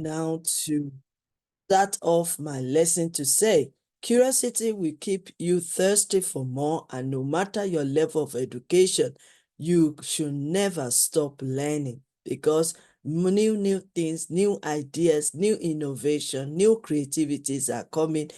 now to start off my lesson to say, curiosity will keep you thirsty for more, and no matter your level of education, you should never stop learning because new things, new ideas, new innovation, new creativities are coming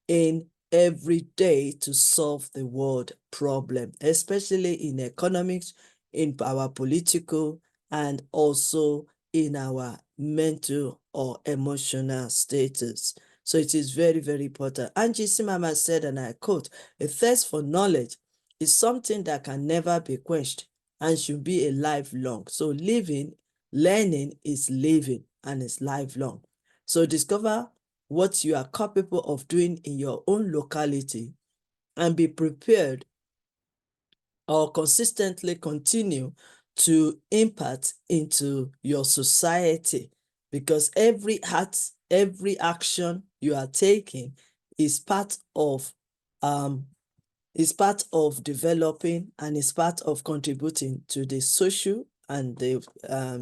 in every day to solve the world problem, especially in economics, in our political, and also in our mental or emotional status. So it is very, very important. Y.Y.C.I Mama said, and I quote, "A thirst for knowledge is something that can never be quenched and should be a lifelong." So learning is living and is lifelong. So discover what you are capable of doing in your own locality and be prepared or consistently continue to impact into your society, because every act, every action you are taking is part of developing and is part of contributing to the social and the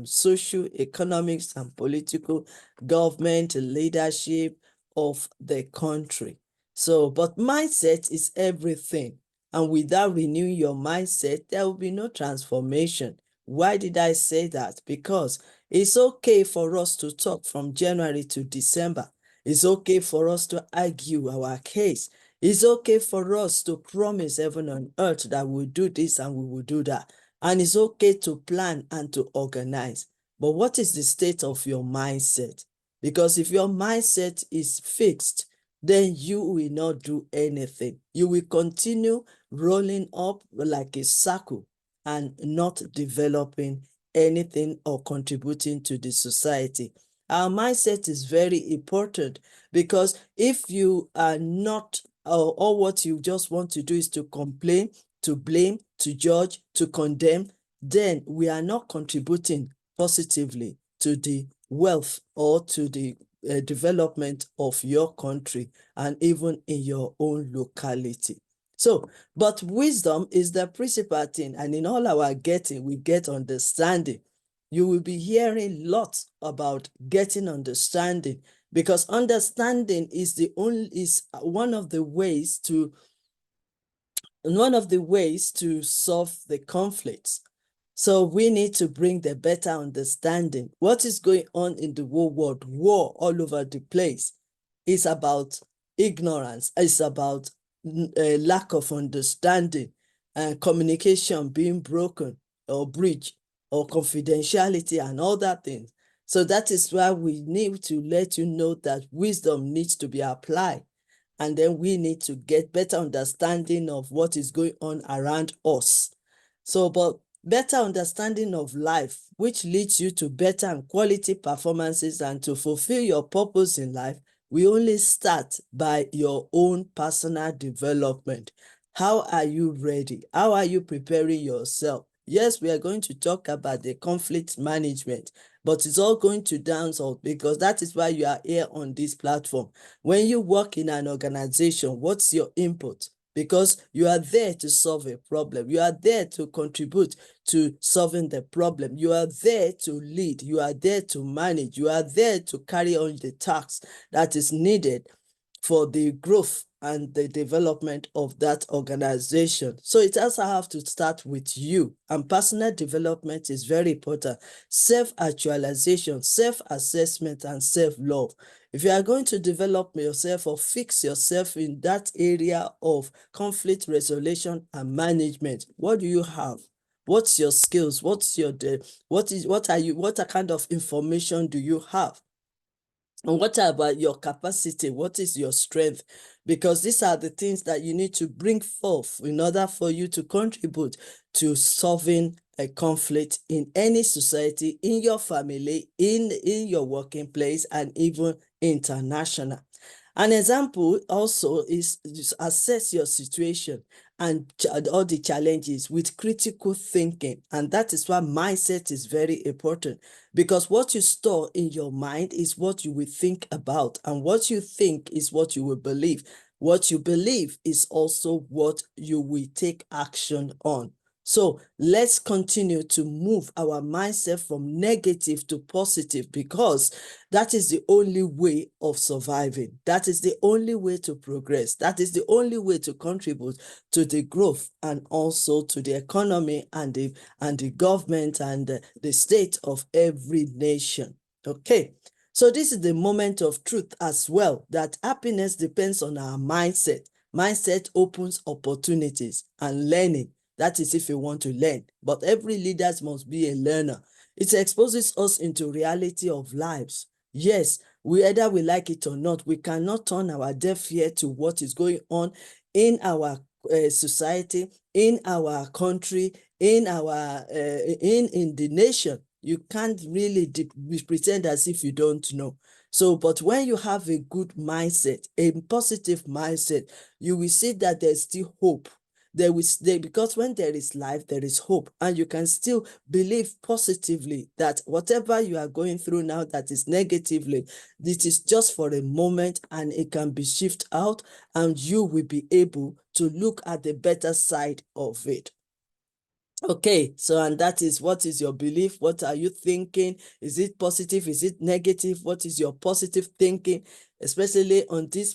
social, economics, and political government leadership of the country. So, but mindset is everything. And without renewing your mindset, there will be no transformation. Why did I say that? Because it's okay for us to talk from January to December. It's okay for us to argue our case. It's okay for us to promise heaven on earth that we'll do this and we will do that. And it's okay to plan and to organize. But what is the state of your mindset? Because if your mindset is fixed, then you will not do anything. You will continue rolling up like a circle and not developing anything or contributing to the society. Our mindset is very important, because if you are not, all what you just want to do is to complain, to blame, to judge, to condemn, then we are not contributing positively to the wealth or to the development of your country and even in your own locality. So, but wisdom is the principal thing, and in all our getting, we get understanding. You will be hearing lots about getting understanding, because understanding is one of the ways to solve the conflicts. So we need to bring the better understanding. What is going on in the whole world, war all over the place, is about ignorance. It's about a lack of understanding and communication being broken or breached or confidentiality and all that things. So that is why we need to let you know that wisdom needs to be applied. And then we need to get better understanding of what is going on around us. So, but better understanding of life, which leads you to better and quality performances and to fulfill your purpose in life, we only start by your own personal development. How are you ready? How are you preparing yourself? Yes, we are going to talk about the conflict management, but it's all going to dance off, because that is why you are here on this platform. When you work in an organization, what's your input? Because you are there to solve a problem. You are there to contribute to solving the problem. You are there to lead. You are there to manage. You are there to carry on the tasks that is needed for the growth and the development of that organization. So it also have to start with you. And personal development is very important. Self-actualization, self-assessment, and self-love. If you are going to develop yourself or fix yourself in that area of conflict resolution and management, what do you have? What's your skills? What kind of information do you have? And what about your capacity? What is your strength? Because these are the things that you need to bring forth in order for you to contribute to solving a conflict in any society, in your family, in your working place, and even international. An example also is assess your situation and all the challenges with critical thinking. And that is why mindset is very important, because what you store in your mind is what you will think about, and what you think is what you will believe. What you believe is also what you will take action on. So let's continue to move our mindset from negative to positive, because that is the only way of surviving. That is the only way to progress. That is the only way to contribute to the growth and also to the economy and the government and the state of every nation. Okay. So this is the moment of truth as well, that happiness depends on our mindset. Mindset opens opportunities and learning. That is if you want to learn. But every leader must be a learner. It exposes us into reality of lives. Yes, whether we like it or not, we cannot turn our deaf ear to what is going on in our society, in our country, in our in the nation. You can't really pretend as if you don't know. So, but when you have a good mindset, a positive mindset, you will see that there's still hope. Because when there is life, there is hope, and you can still believe positively that whatever you are going through now that is negatively, it is just for a moment and it can be shifted out, and you will be able to look at the better side of it. Okay, so and that is, what is your belief? What are you thinking? Is it positive? Is it negative? What is your positive thinking? Especially on this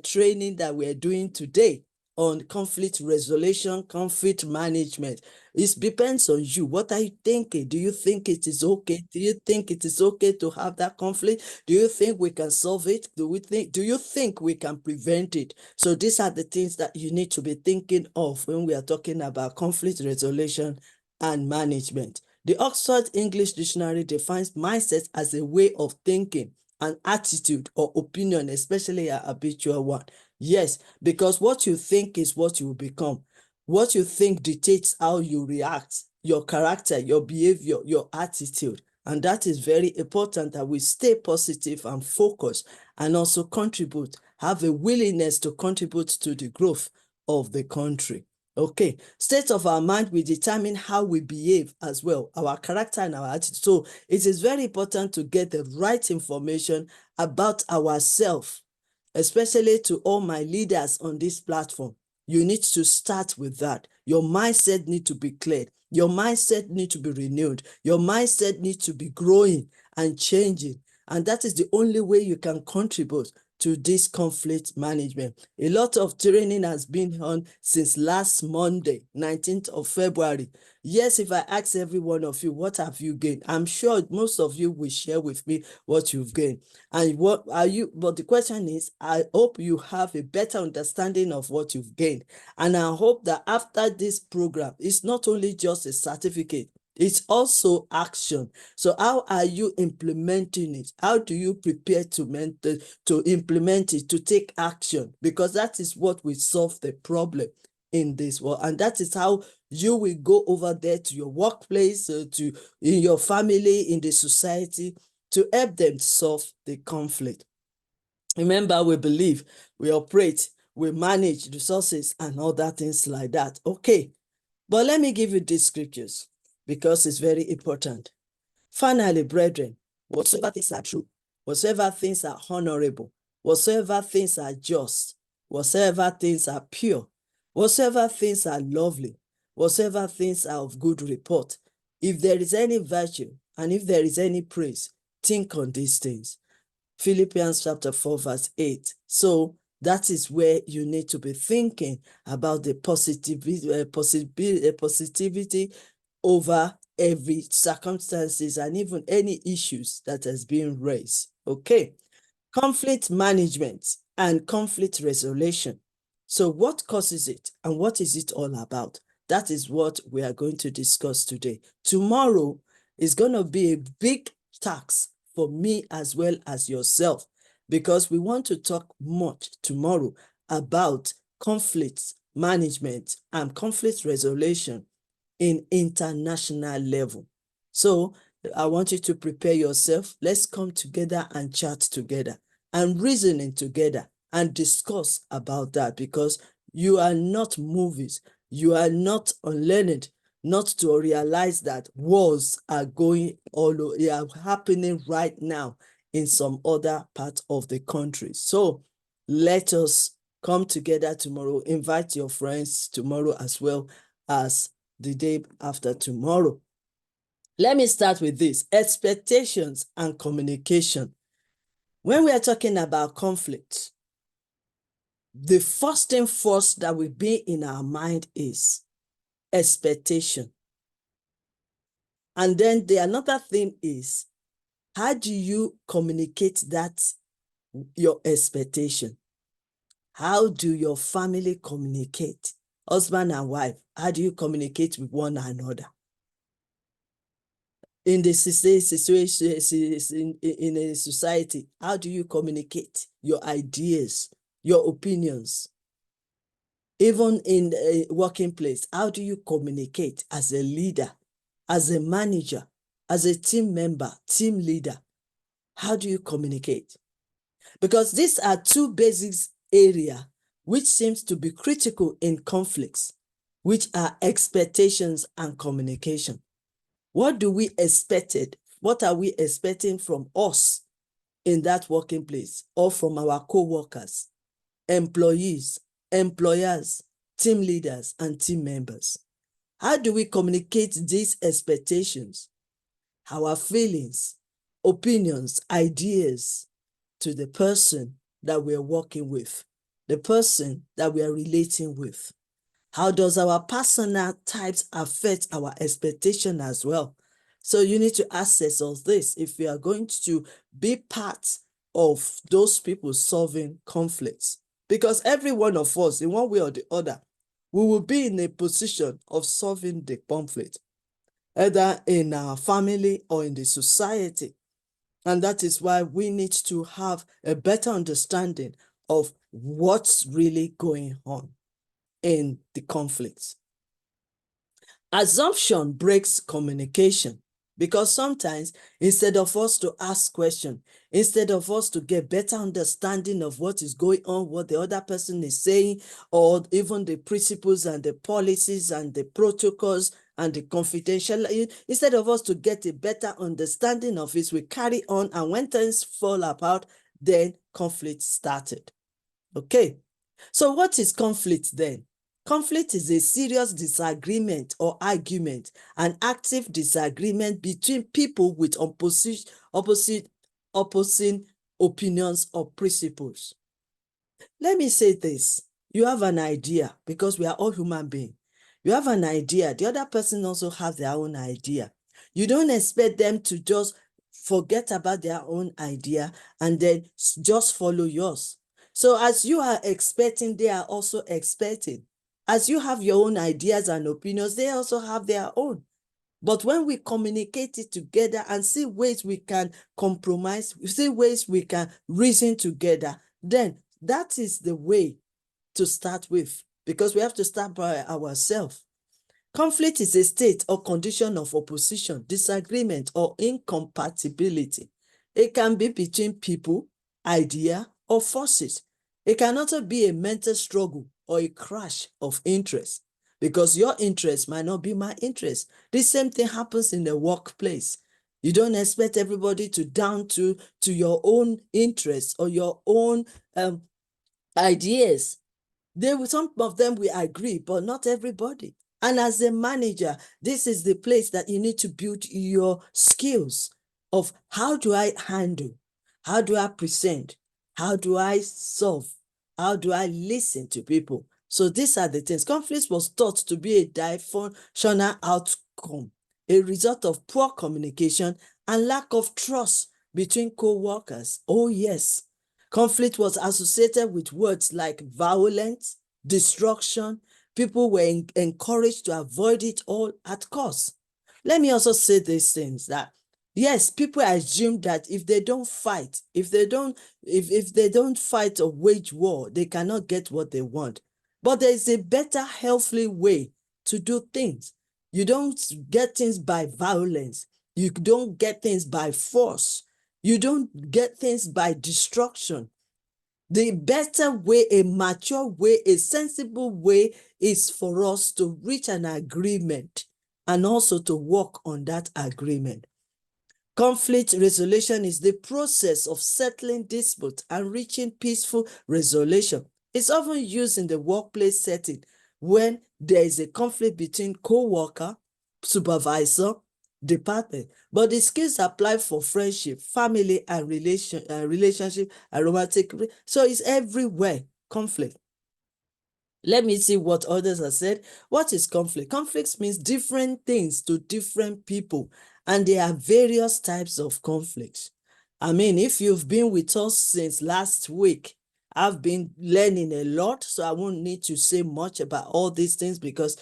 training that we're doing today on conflict resolution, conflict management. It depends on you. What are you thinking? Do you think it is okay? Do you think it is okay to have that conflict? Do you think we can solve it? Do you think we can prevent it? So these are the things that you need to be thinking of when we are talking about conflict resolution and management. The Oxford English Dictionary defines mindset as a way of thinking, an attitude or opinion, especially a habitual one. Yes, because what you think is what you will become. What you think dictates how you react, your character, your behavior, your attitude. And that is very important, that we stay positive and focused and also contribute, have a willingness to contribute to the growth of the country. Okay, state of our mind will determine how we behave as well, our character and our attitude. So it is very important to get the right information about ourselves, especially to all my leaders on this platform. You need to start with that. Your mindset needs to be cleared. Your mindset needs to be renewed. Your mindset needs to be growing and changing. And that is the only way you can contribute to this conflict management. A lot of training has been on since last Monday, 19th of February. Yes, if I ask every one of you, what have you gained? I'm sure most of you will share with me what you've gained. And what are you, but the question is, I hope you have a better understanding of what you've gained. And I hope that after this program, it's not only just a certificate, it's also action. So how are you implementing it? How do you prepare to implement it, to take action? Because that is what will solve the problem in this world. And that is how you will go over there to your workplace, to in your family, in the society, to help them solve the conflict. Remember, we believe, we operate, we manage resources and other things like that. Okay, but let me give you these scriptures because it's very important. Finally, brethren, whatsoever things are true, whatsoever things are honorable, whatsoever things are just, whatsoever things are pure, whatsoever things are lovely, whatsoever things are of good report, if there is any virtue and if there is any praise, think on these things. Philippians chapter 4, verse 8. So that is where you need to be thinking about the positivity over every circumstances and even any issues that has been raised. Okay. Conflict management and conflict resolution. So what causes it and what is it all about? That is what we are going to discuss today. Tomorrow is going to be a big task for me as well as yourself, because we want to talk much tomorrow about conflict management and conflict resolution in international level. So I want you to prepare yourself. Let's come together and chat together and reasoning together and discuss about that, because you are not movies. You are not unlearned not to realize that wars are going all over, they are happening right now in some other part of the country. So let us come together tomorrow. Invite your friends tomorrow as well, as the day after tomorrow. Let me start with this: expectations and communication. When we are talking about conflict, the first thing first that will be in our mind is expectation. And then the another thing is, how do you communicate that, your expectation? How do your family communicate? Husband and wife, how do you communicate with one another? In the situation, in a society, how do you communicate your ideas, your opinions? Even in a working place, how do you communicate as a leader, as a manager, as a team member, team leader? How do you communicate? Because these are two basic areas which seems to be critical in conflicts, which are expectations and communication. What do we expected? What are we expecting from us in that working place, or from our co-workers, employees, employers, team leaders, and team members? How do we communicate these expectations, our feelings, opinions, ideas, to the person that we're working with, the person that we are relating with? How does our personal types affect our expectation as well? So you need to assess all this if you are going to be part of those people solving conflicts. Because every one of us, in one way or the other, we will be in a position of solving the conflict, either in our family or in the society. And that is why we need to have a better understanding of what's really going on in the conflicts. Assumption breaks communication, because sometimes instead of us to ask questions, instead of us to get better understanding of what is going on, what the other person is saying, or even the principles and the policies and the protocols and the confidential, instead of us to get a better understanding of it, we carry on, and when things fall apart, then conflict started. Okay, so what is conflict then? Conflict is a serious disagreement or argument, an active disagreement between people with opposing opinions or principles. Let me say this. You have an idea, because we are all human beings. You have an idea. The other person also has their own idea. You don't expect them to just forget about their own idea and then just follow yours. So as you are expecting, they are also expecting. As you have your own ideas and opinions, they also have their own. But when we communicate it together and see ways we can compromise, see ways we can reason together, then that is the way to start with, because we have to start by ourselves. Conflict is a state or condition of opposition, disagreement, or incompatibility. It can be between people, idea, or forces. It can also be a mental struggle or a clash of interest, because your interest might not be my interest. The same thing happens in the workplace. You don't expect everybody to down to your own interests or your own ideas. Some of them will agree, but not everybody. And as a manager, this is the place that you need to build your skills of how do I handle, how do I present, how do I solve, how do I listen to people. So these are the things. Conflict was thought to be a dysfunctional outcome, a result of poor communication and lack of trust between co-workers. Oh yes. Conflict was associated with words like violence, destruction. People were encouraged to avoid it all at cost. Let me also say these things, that yes, people assume that if they don't fight, if they don't fight or wage war, they cannot get what they want. But there is a better, healthy way to do things. You don't get things by violence. You don't get things by force. You don't get things by destruction. The better way, a mature way, a sensible way is for us to reach an agreement and also to work on that agreement. Conflict resolution is the process of settling disputes and reaching peaceful resolution. It's often used in the workplace setting when there is a conflict between co-worker, supervisor, department. But the skills apply for friendship, family, and relationship, and romantic. So it's everywhere, conflict. Let me see what others have said. What is conflict? Conflict means different things to different people, and there are various types of conflicts. I mean, if you've been with us since last week, I've been learning a lot, so I won't need to say much about all these things because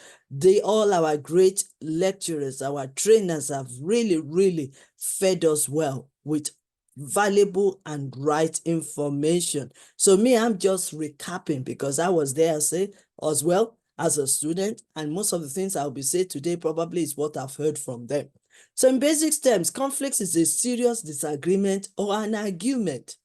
all our great lecturers, our trainers have really, really fed us well with valuable and right information. So me, I'm just recapping because I was there as well as a student, and most of the things I'll be saying today probably is what I've heard from them. So in basic terms, conflict is a serious disagreement or an argument.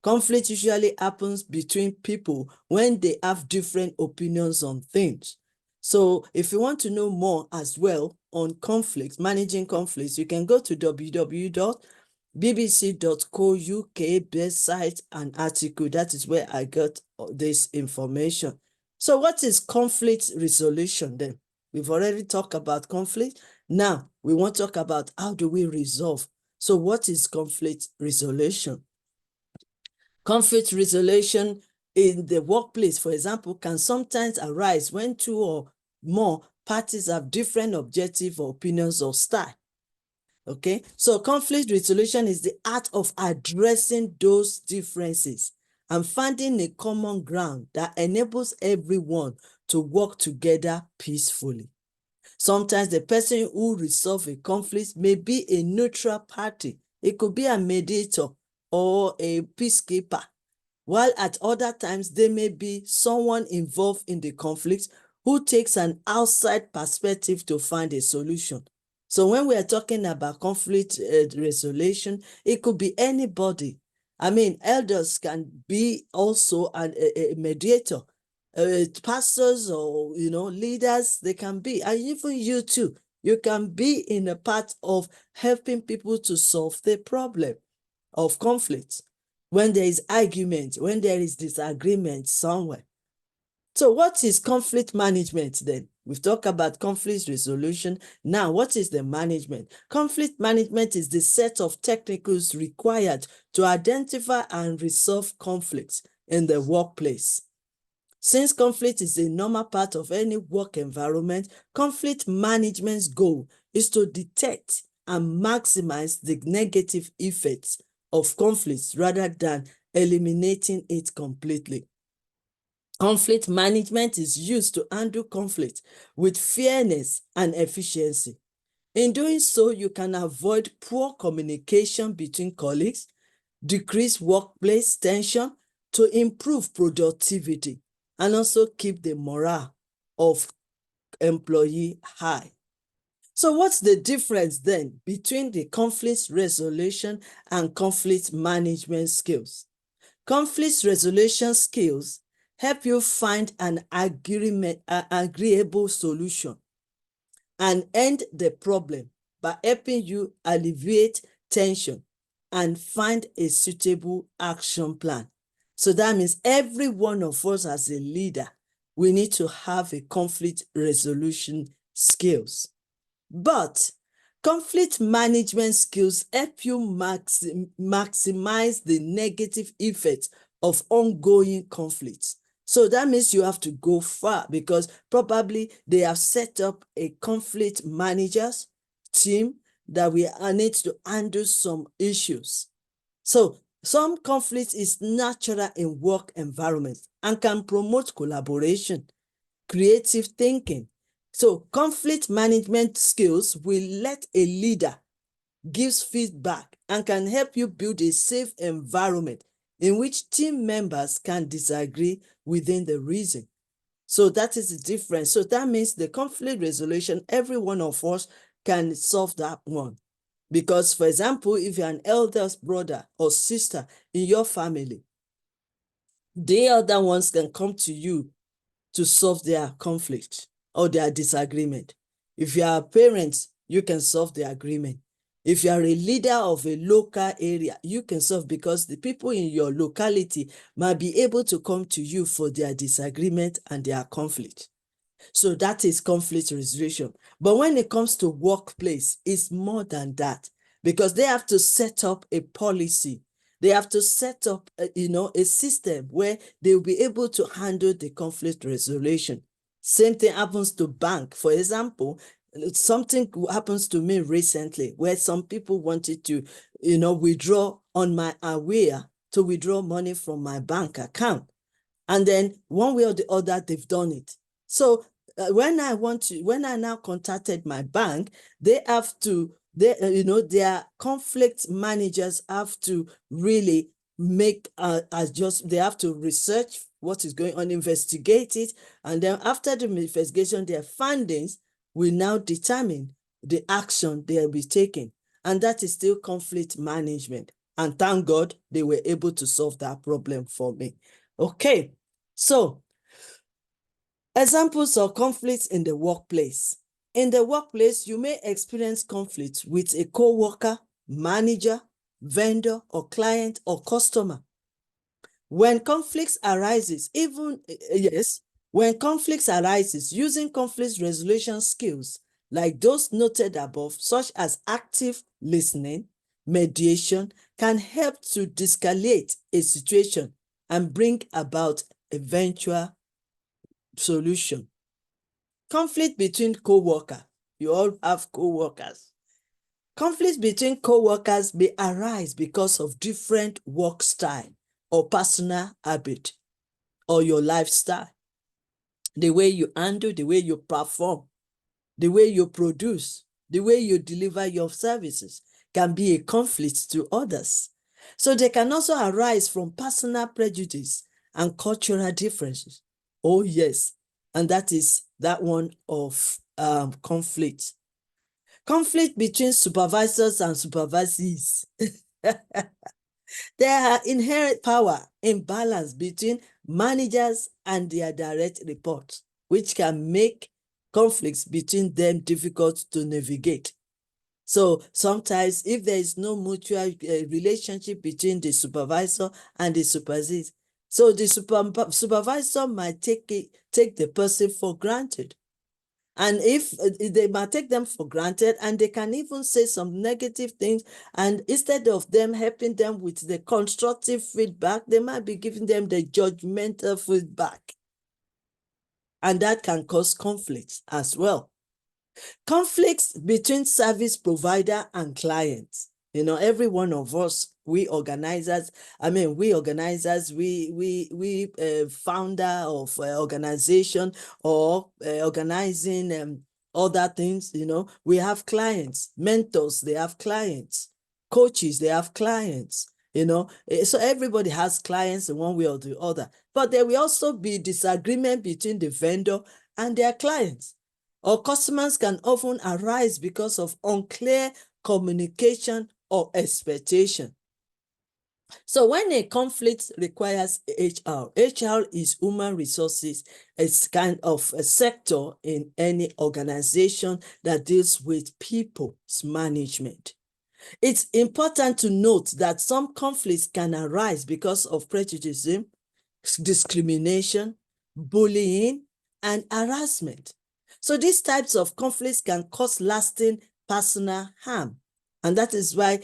Conflict usually happens between people when they have different opinions on things. So if you want to know more as well on conflicts, managing conflicts, you can go to www.bbc.co.uk best site and article. That is where I got this information. So what is conflict resolution then? We've already talked about conflict. Now we want to talk about how do we resolve. So what is conflict resolution? Conflict resolution in the workplace, for example, can sometimes arise when two or more parties have different objective or opinions or style. Okay, so conflict resolution is the art of addressing those differences and finding a common ground that enables everyone to work together peacefully. Sometimes the person who resolves a conflict may be a neutral party. It could be a mediator or a peacekeeper, while at other times there may be someone involved in the conflict who takes an outside perspective to find a solution. So when we are talking about conflict resolution, it could be anybody. I mean, elders can be also a mediator. Pastors or leaders, they can be, and even you too, you can be in a part of helping people to solve the problem of conflict when there is argument, when there is disagreement somewhere. So what is conflict management then? We've talked about conflict resolution. Now, what is the management? Conflict management is the set of techniques required to identify and resolve conflicts in the workplace. Since conflict is a normal part of any work environment, conflict management's goal is to detect and maximize the negative effects of conflicts rather than eliminating it completely. Conflict management is used to handle conflict with fairness and efficiency. In doing so, you can avoid poor communication between colleagues, decrease workplace tension to improve productivity, and also keep the morale of employee high. So what's the difference then between the conflict resolution and conflict management skills? Conflict resolution skills help you find an agreeable solution and end the problem by helping you alleviate tension and find a suitable action plan. So that means every one of us as a leader, we need to have a conflict resolution skills. But conflict management skills help you maximize the negative effects of ongoing conflicts. So that means you have to go far because probably they have set up a conflict managers team that we need to handle some issues. So some conflict is natural in work environments and can promote collaboration, creative thinking. So conflict management skills will let a leader gives feedback and can help you build a safe environment in which team members can disagree within the reason. So that is the difference. So that means the conflict resolution, every one of us can solve that one. Because, for example, if you're an eldest brother or sister in your family, the other ones can come to you to solve their conflict or their disagreement. If you are parents, you can solve the agreement. If you are a leader of a local area, you can solve because the people in your locality might be able to come to you for their disagreement and their conflict. So that is conflict resolution. But when it comes to workplace, it's more than that, because they have to set up a policy. They have to set up, a system where they will be able to handle the conflict resolution. Same thing happens to bank. For example, something happens to me recently where some people wanted to, withdraw on my aware to withdraw money from my bank account. And then one way or the other, they've done it. So when I now contacted my bank, they have to, their conflict managers have to really make adjust. They have to research what is going on, investigate it, and then after the investigation, their findings will now determine the action they will be taking, and that is still conflict management. And thank God they were able to solve that problem for me. Okay, so examples of conflicts in the workplace. In the workplace, you may experience conflict with a co-worker, manager, vendor, or client or customer. When conflicts arises, when conflicts arises, using conflict resolution skills like those noted above, such as active listening, mediation, can help to de-escalate a situation and bring about eventual solution. Conflict between co-workers. You all have co-workers. Conflicts between co-workers may arise because of different work style or personal habit or your lifestyle. The way you handle, the way you perform, the way you produce, the way you deliver your services can be a conflict to others. So they can also arise from personal prejudice and cultural differences. Oh, yes. And that is that one of conflict. Conflict between supervisors and supervisees. There are inherent power imbalance between managers and their direct reports, which can make conflicts between them difficult to navigate. So sometimes if there is no mutual relationship between the supervisor and the supervised, so the supervisor might take the person for granted. And if they might take them for granted, and they can even say some negative things, and instead of them helping them with the constructive feedback, they might be giving them the judgmental feedback. And that can cause conflicts as well. Conflicts between service provider and clients. Every one of us, we founder of organization or organizing other things, we have clients, mentors, they have clients, coaches, they have clients, so everybody has clients in one way or the other. But there will also be disagreement between the vendor and their clients. Or customers can often arise because of unclear communication or expectation. So when a conflict requires HR is human resources. It's kind of a sector in any organization that deals with people's management. It's important to note that some conflicts can arise because of prejudice, discrimination, bullying, and harassment. So these types of conflicts can cause lasting personal harm. And that is why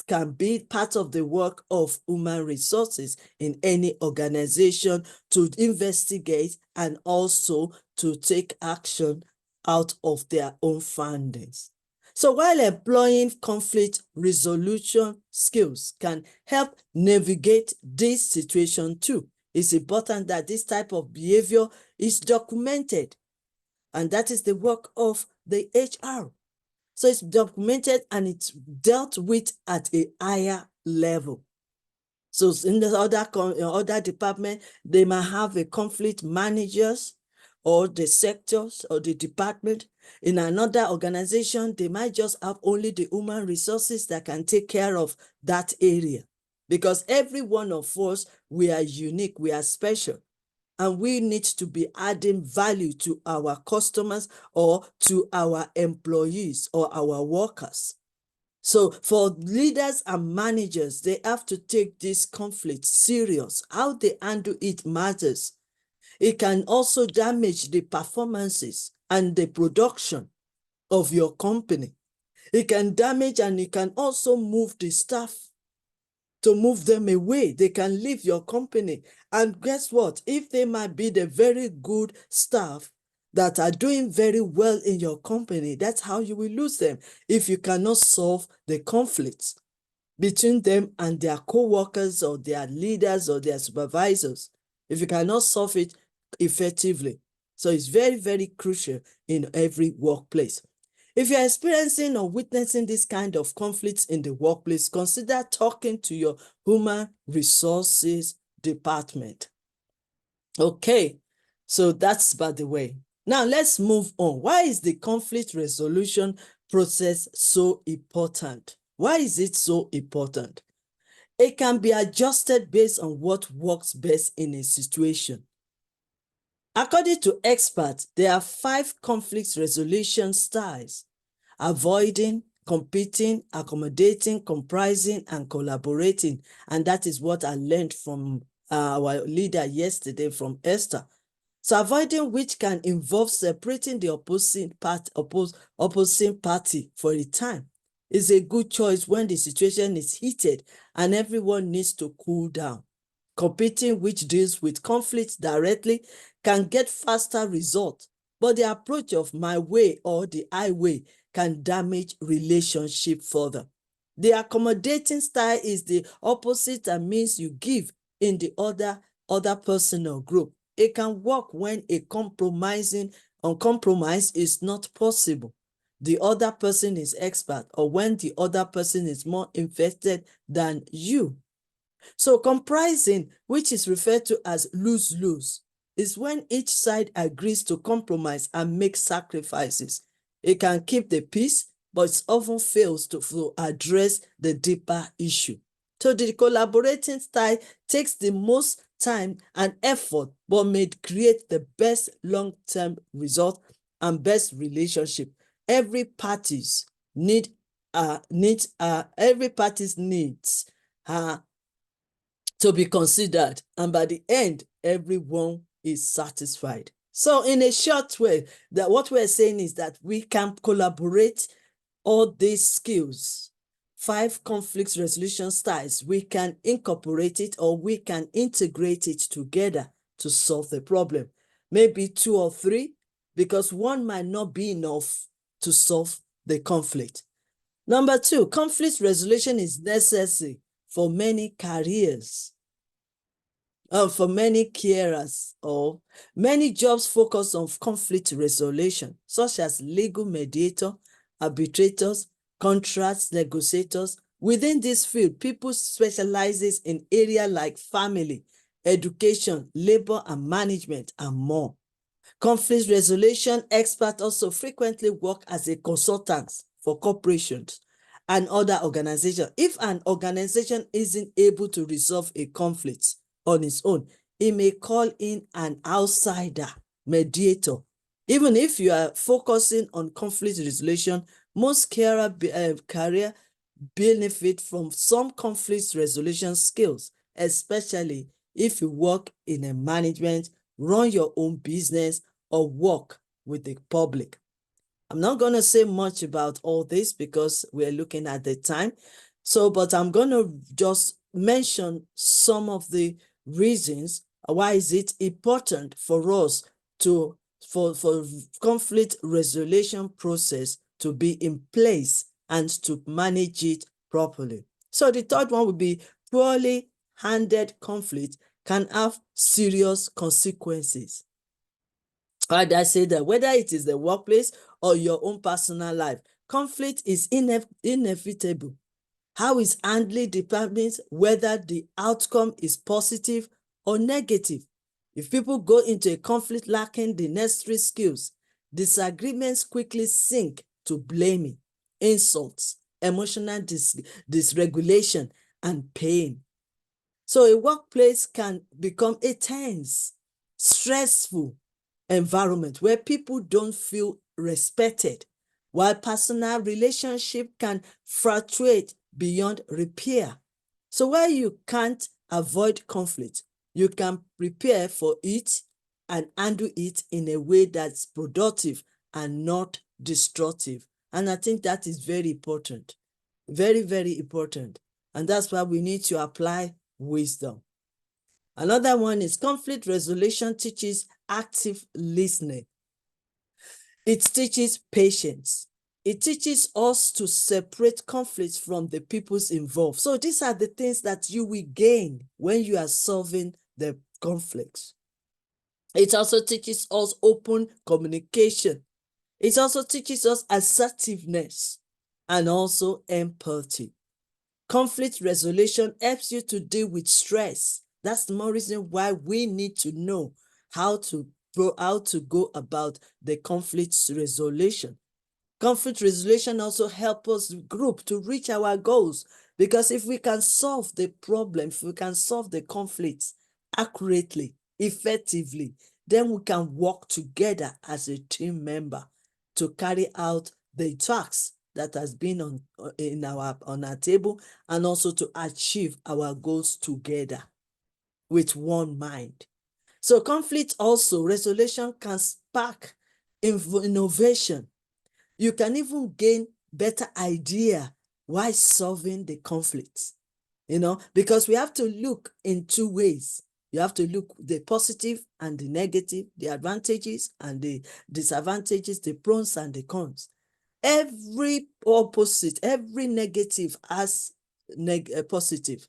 can be part of the work of human resources in any organization, to investigate and also to take action out of their own findings. So while employing conflict resolution skills can help navigate this situation too, it's important that this type of behavior is documented. And that is the work of the HR. So it's documented and it's dealt with at a higher level. So in the other department, they might have a conflict managers or the sectors or the department. In another organization, they might just have only the human resources that can take care of that area. Because every one of us, we are unique, we are special. And we need to be adding value to our customers or to our employees or our workers. So for leaders and managers, they have to take this conflict serious. How they handle it matters. It can also damage the performances and the production of your company. It can damage, and it can also move the staff, to move them away. They can leave your company. And guess what? If they might be the very good staff that are doing very well in your company, that's how you will lose them if you cannot solve the conflicts between them and their co-workers or their leaders or their supervisors, if you cannot solve it effectively. So it's very, very crucial in every workplace. If you're experiencing or witnessing this kind of conflicts in the workplace, consider talking to your human resources department. Okay, so that's by the way. Now let's move on. Why is the conflict resolution process so important? Why is it so important? It can be adjusted based on what works best in a situation. According to experts, there are 5 conflict resolution styles: avoiding, competing, accommodating, comprising, and collaborating. And that is what I learned from our leader yesterday, from Esther. So avoiding, which can involve separating the opposing party for a time, is a good choice when the situation is heated and everyone needs to cool down. Competing, which deals with conflicts directly, can get faster results, but the approach of my way or the highway can damage relationship further. The accommodating style is the opposite and means you give in the other person or group. It can work when a compromise is not possible. The other person is expert, or when the other person is more invested than you. So comprising, which is referred to as lose-lose, is when each side agrees to compromise and make sacrifices. It can keep the peace, but it often fails to address the deeper issue. So the collaborating style takes the most time and effort, but may create the best long-term result and best relationship. Every party's needs to be considered, and by the end, everyone is satisfied. So in a short way, that what we're saying is that we can collaborate all these skills, 5 conflict resolution styles, we can incorporate it or we can integrate it together to solve the problem. Maybe 2 or 3, because one might not be enough to solve the conflict. Number 2, conflict resolution is necessary for many careers, for many carers, or many jobs focus on conflict resolution, such as legal mediator, arbitrators, contracts negotiators. Within this field, people specializes in areas like family, education, labor and management, and more. Conflict resolution experts also frequently work as a consultant for corporations and other organizations. If an organization isn't able to resolve a conflict on its own, it may call in an outsider mediator. Even if you are focusing on conflict resolution, most career benefit from some conflict resolution skills, especially if you work in a management, run your own business, or work with the public. I'm not going to say much about all this because we're looking at the time. So, but I'm going to just mention some of the reasons why is it important for us to, for conflict resolution process to be in place and to manage it properly. So the third one would be poorly handled conflict can have serious consequences. Why did I say that? Whether it is the workplace or your own personal life, conflict is inevitable. How it's handled determines whether the outcome is positive or negative. If people go into a conflict lacking the necessary skills, disagreements quickly sink to blaming, insults, emotional dysregulation, and pain. So a workplace can become a tense, stressful environment where people don't feel respected, while personal relationship can fluctuate beyond repair. So while you can't avoid conflict, you can prepare for it and handle it in a way that's productive and not destructive. And I think that is very important. Very, very important. And that's why we need to apply wisdom. Another one is conflict resolution teaches active listening. It teaches patience. It teaches us to separate conflicts from the peoples involved. So these are the things that you will gain when you are solving the conflicts. It also teaches us open communication. It also teaches us assertiveness and also empathy. Conflict resolution helps you to deal with stress. That's the more reason why we need to know how to go about the conflict resolution. Conflict resolution also helps us group to reach our goals, because if we can solve the problem, if we can solve the conflicts accurately, effectively, then we can work together as a team member to carry out the tasks that has been on our table, and also to achieve our goals together with one mind. So conflict also resolution can spark innovation. You can even gain better idea while solving the conflicts, because we have to look in two ways. You have to look the positive and the negative, the advantages and the disadvantages, the pros and the cons. Every opposite, every negative has positive.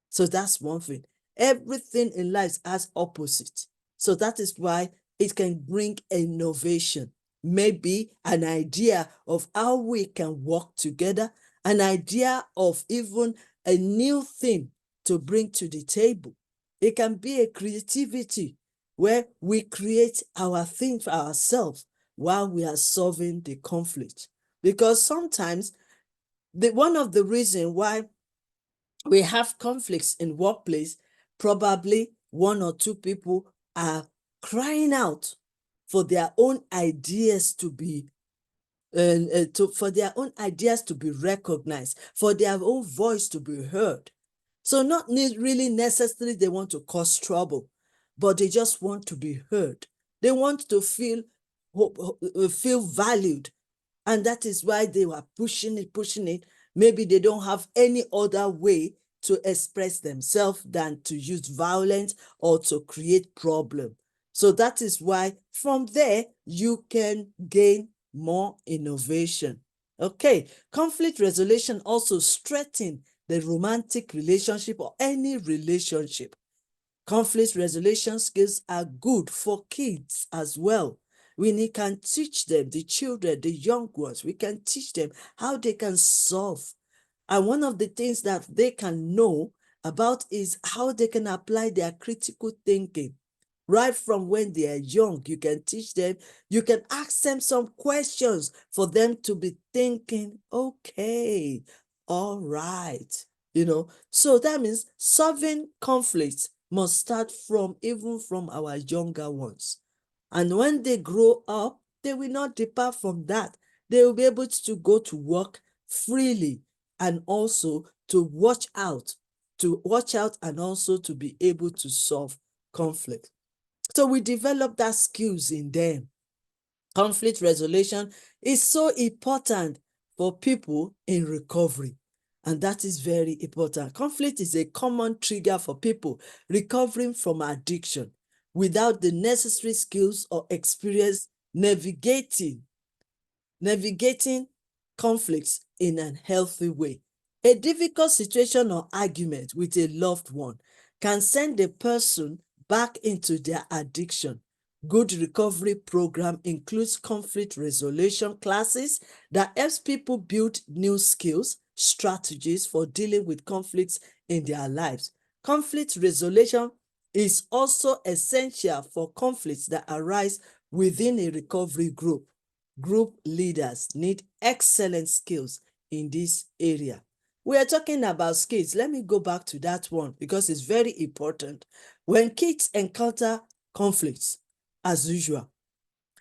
So that's one thing. Everything in life has opposite. So that is why it can bring innovation. Maybe an idea of how we can work together, an idea of even a new thing to bring to the table. It can be a creativity where we create our thing for ourselves while we are solving the conflict. Because sometimes one of the reasons why we have conflicts in workplace, probably one or two people are crying out for their own ideas to be for their own ideas to be recognized, for their own voice to be heard. So not really necessarily they want to cause trouble, but they just want to be heard. They want to feel valued, and that is why they were pushing it. Maybe they don't have any other way to express themselves than to use violence or to create problem. So that is why from there you can gain more innovation. Okay, conflict resolution also strengthens the romantic relationship or any relationship. Conflict resolution skills are good for kids as well. We can teach them, the children, the young ones, we can teach them how they can solve. And one of the things that they can know about is how they can apply their critical thinking. Right from when they are young, you can teach them, you can ask them some questions for them to be thinking, okay, all right. So that means solving conflicts must start even from our younger ones. And when they grow up, they will not depart from that. They will be able to go to work freely, and also to watch out and also to be able to solve conflict. So we develop that skills in them. Conflict resolution is so important for people in recovery. And that is very important. Conflict is a common trigger for people recovering from addiction without the necessary skills or experience navigating conflicts in a healthy way. A difficult situation or argument with a loved one can send a person back into their addiction. Good recovery program includes conflict resolution classes that helps people build new skills, strategies for dealing with conflicts in their lives. Conflict resolution is also essential for conflicts that arise within a recovery group. Group leaders need excellent skills in this area. We are talking about skills. Let me go back to that one because it's very important. When kids encounter conflicts, as usual,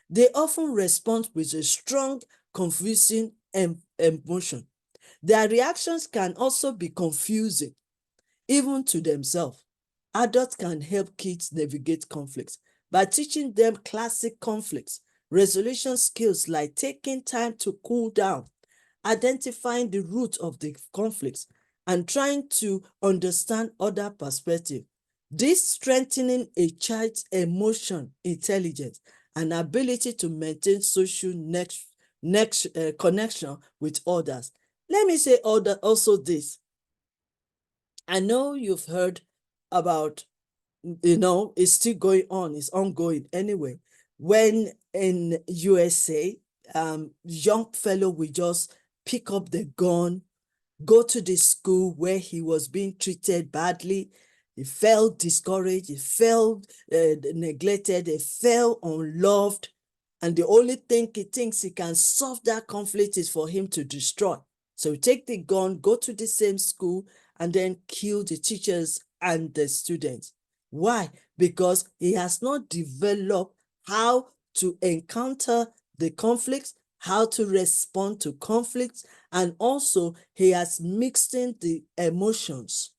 they often respond with a strong, confusing emotion. Their reactions can also be confusing, even to themselves. Adults can help kids navigate conflicts by teaching them classic conflicts resolution skills like taking time to cool down, identifying the root of the conflicts, and trying to understand other perspectives. This strengthening a child's emotion, intelligence, and ability to maintain social connection with others. Let me say also this. I know you've heard about, it's still going on, it's ongoing anyway. When in USA, young fellow will just pick up the gun, go to the school where he was being treated badly. He felt discouraged, he felt neglected, he felt unloved. And the only thing he thinks he can solve that conflict is for him to destroy. So take the gun, go to the same school, and then kill the teachers and the students. Why? Because he has not developed how to encounter the conflicts, how to respond to conflicts, and also he has mixed in the emotions.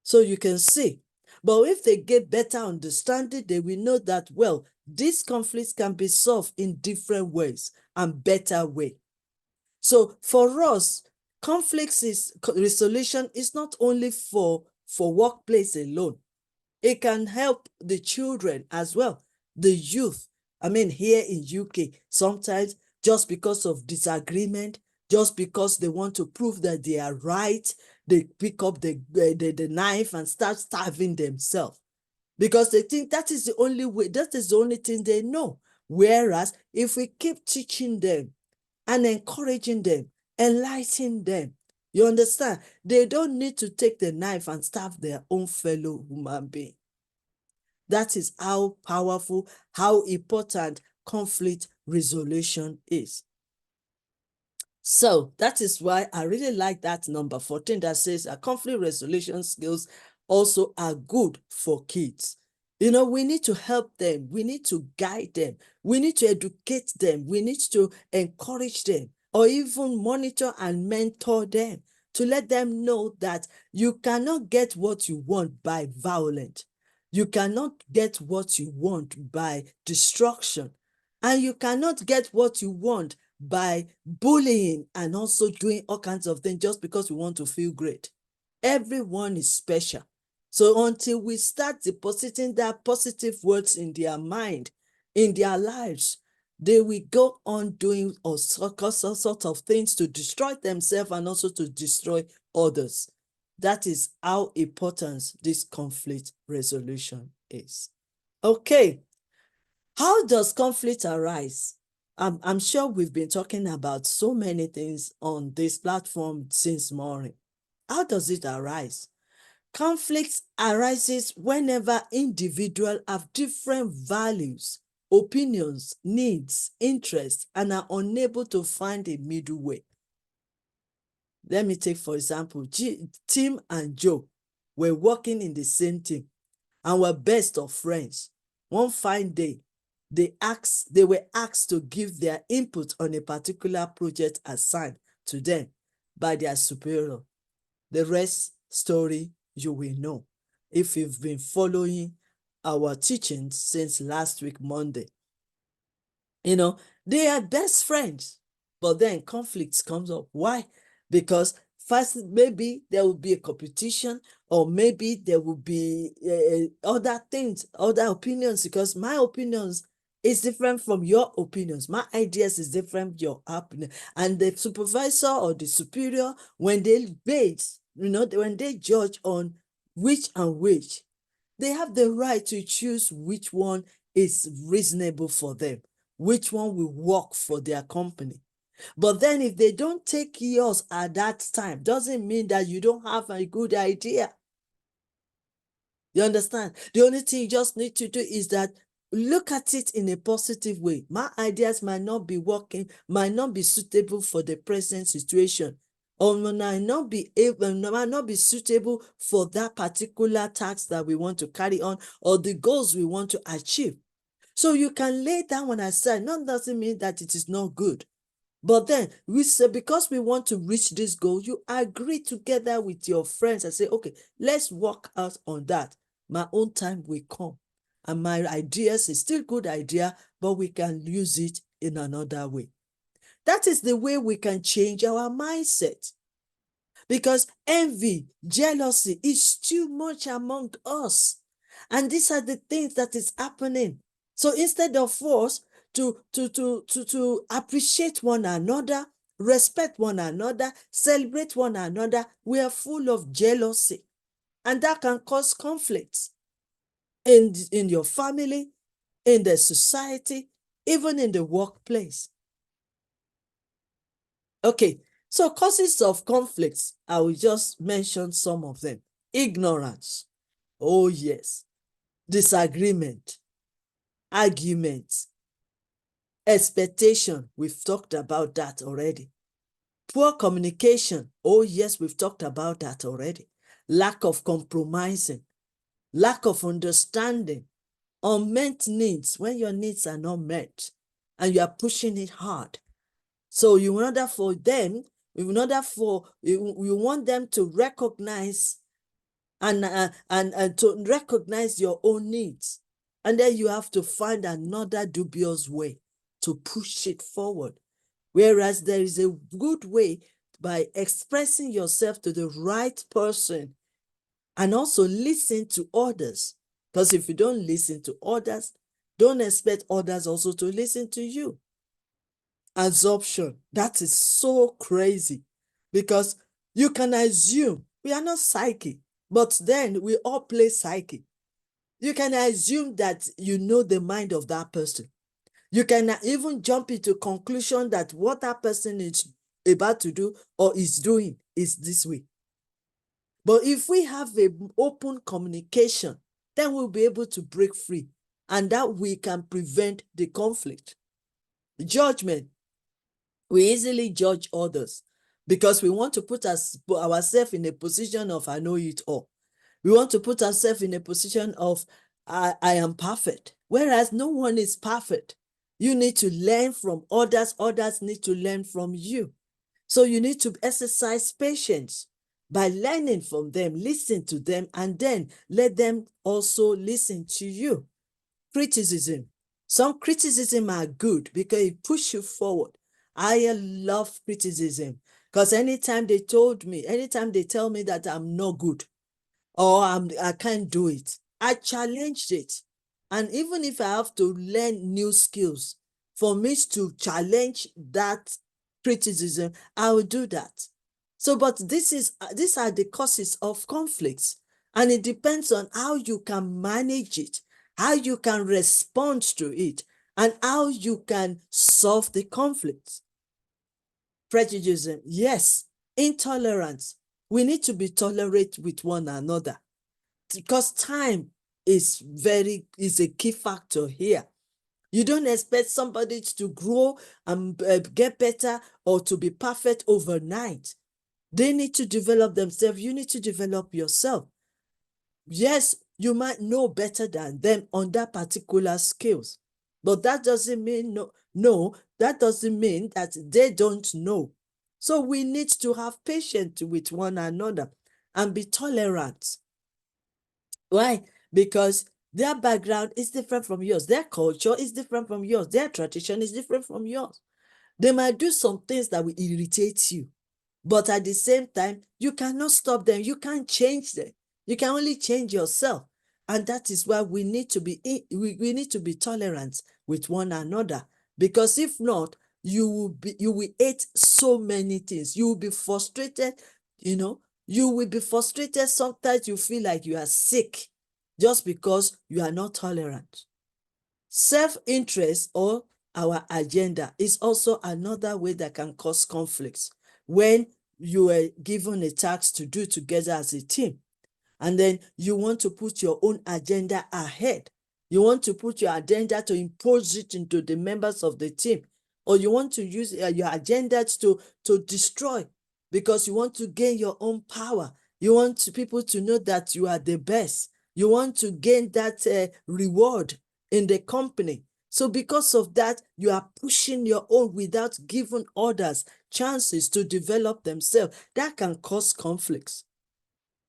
So you can see. But if they get better understanding, they will know that, well, these conflicts can be solved in different ways and better way. So for us, resolution is not only for workplace alone. It can help the children as well, the youth. I mean, here in UK, sometimes just because of disagreement, just because they want to prove that they are right, they pick up the knife and start starving themselves because they think that is the only way, that is the only thing they know. Whereas if we keep teaching them and encouraging them, enlightening them, you understand, they don't need to take the knife and starve their own fellow human being. That is how powerful, how important conflict resolution is. So that is why I really like that number 14 that says conflict resolution skills also are good for kids. We need to help them. We need to guide them. We need to educate them. We need to encourage them or even monitor and mentor them to let them know that you cannot get what you want by violence. You cannot get what you want by destruction. And you cannot get what you want by bullying and also doing all kinds of things just because we want to feel great. Everyone is special. So until we start depositing that positive words in their mind, in their lives, they will go on doing all sorts of things to destroy themselves and also to destroy others. That is how important this conflict resolution is. Okay, how does conflict arise? I'm sure we've been talking about so many things on this platform since morning. How does it arise? Conflict arises whenever individuals have different values, opinions, needs, interests, and are unable to find a middle way. Let me take, for example, Tim and Joe were working in the same team and were best of friends. One fine day, they were asked to give their input on a particular project assigned to them by their superior. The rest story you will know if you've been following our teachings since last week, Monday. They are best friends, but then conflicts comes up. Why? Because first, maybe there will be a competition, or maybe there will be other things, other opinions, because my opinions is different from your opinions. My ideas is different from your opinion. And the supervisor or the superior, when they base, when they judge on which and which, they have the right to choose which one is reasonable for them, which one will work for their company. But then if they don't take yours at that time, doesn't mean that you don't have a good idea. You understand? The only thing you just need to do is that look at it in a positive way. My ideas might not be working, might not be suitable for the present situation, or might not be suitable for that particular task that we want to carry on or the goals we want to achieve. So you can lay that one aside. That doesn't mean that it is not good. But then we say, because we want to reach this goal, you agree together with your friends and say, okay, let's work out on that. My own time will come. and my ideas is still good idea, but we can use it in another way. That is the way we can change our mindset. Because envy, jealousy is too much among us. And these are the things that is happening. So instead of us to appreciate one another, respect one another, celebrate one another, we are full of jealousy. And that can cause conflicts in your family, in the society, even in the workplace. Okay, so causes of conflicts, I will just mention some of them. Ignorance. Oh, yes. Disagreement, argument, expectation. We've talked about that already. Poor communication. Oh, yes, we've talked about that already. Lack of compromising, lack of understanding, unmet needs, when your needs are not met and you are pushing it hard. So in order for them, in order for you want them to recognize and to recognize your own needs. And then you have to find another dubious way to push it forward. Whereas there is a good way by expressing yourself to the right person and also listen to others. Because if you don't listen to others, don't expect others also to listen to you. Assumption, that is so crazy because you can assume. We are not psychic, but then we all play psychic. You can assume that you know the mind of that person. You can even jump into conclusion that what that person is about to do or is doing is this way. But if we have an open communication, then we'll be able to break free, and that we can prevent the conflict. Judgment. We easily judge others because we want to put ourselves in a position of I know it all. We want to put ourselves in a position of I am perfect, whereas no one is perfect. You need to learn from others. Others need to learn from you. So you need to exercise patience by learning from them, listen to them, and then let them also listen to you. Criticism. Some criticism are good because it pushes you forward. I love criticism because anytime they tell me that I'm not good, or I can't do it, I challenged it. And even if I have to learn new skills for me to challenge that criticism, I will do that. So, but these are the causes of conflicts, and it depends on how you can manage it, how you can respond to it, and how you can solve the conflicts. Prejudice, yes. Intolerance. We need to be tolerant with one another because time is a key factor here. You don't expect somebody to grow and get better or to be perfect overnight. They need to develop themselves. You need to develop yourself. Yes, you might know better than them on that particular skills, but that doesn't mean that doesn't mean that they don't know. So we need to have patience with one another and be tolerant. Why? Because their background is different from yours. Their culture is different from yours. Their tradition is different from yours. They might do some things that will irritate you, but at the same time, you cannot stop them. You can't change them. You can only change yourself. And that is why we need to be tolerant with one another. Because if not, you will hate so many things. You will be frustrated, you know, you will be frustrated. Sometimes you feel like you are sick just because you are not tolerant. Self-interest or our agenda is also another way that can cause conflicts. When you are given a task to do together as a team, and then you want to put your own agenda ahead. You want to put your agenda to impose it into the members of the team, or you want to use your agenda to destroy because you want to gain your own power. You want people to know that you are the best. You want to gain that reward in the company. So because of that, you are pushing your own without giving others chances to develop themselves. That can cause conflicts.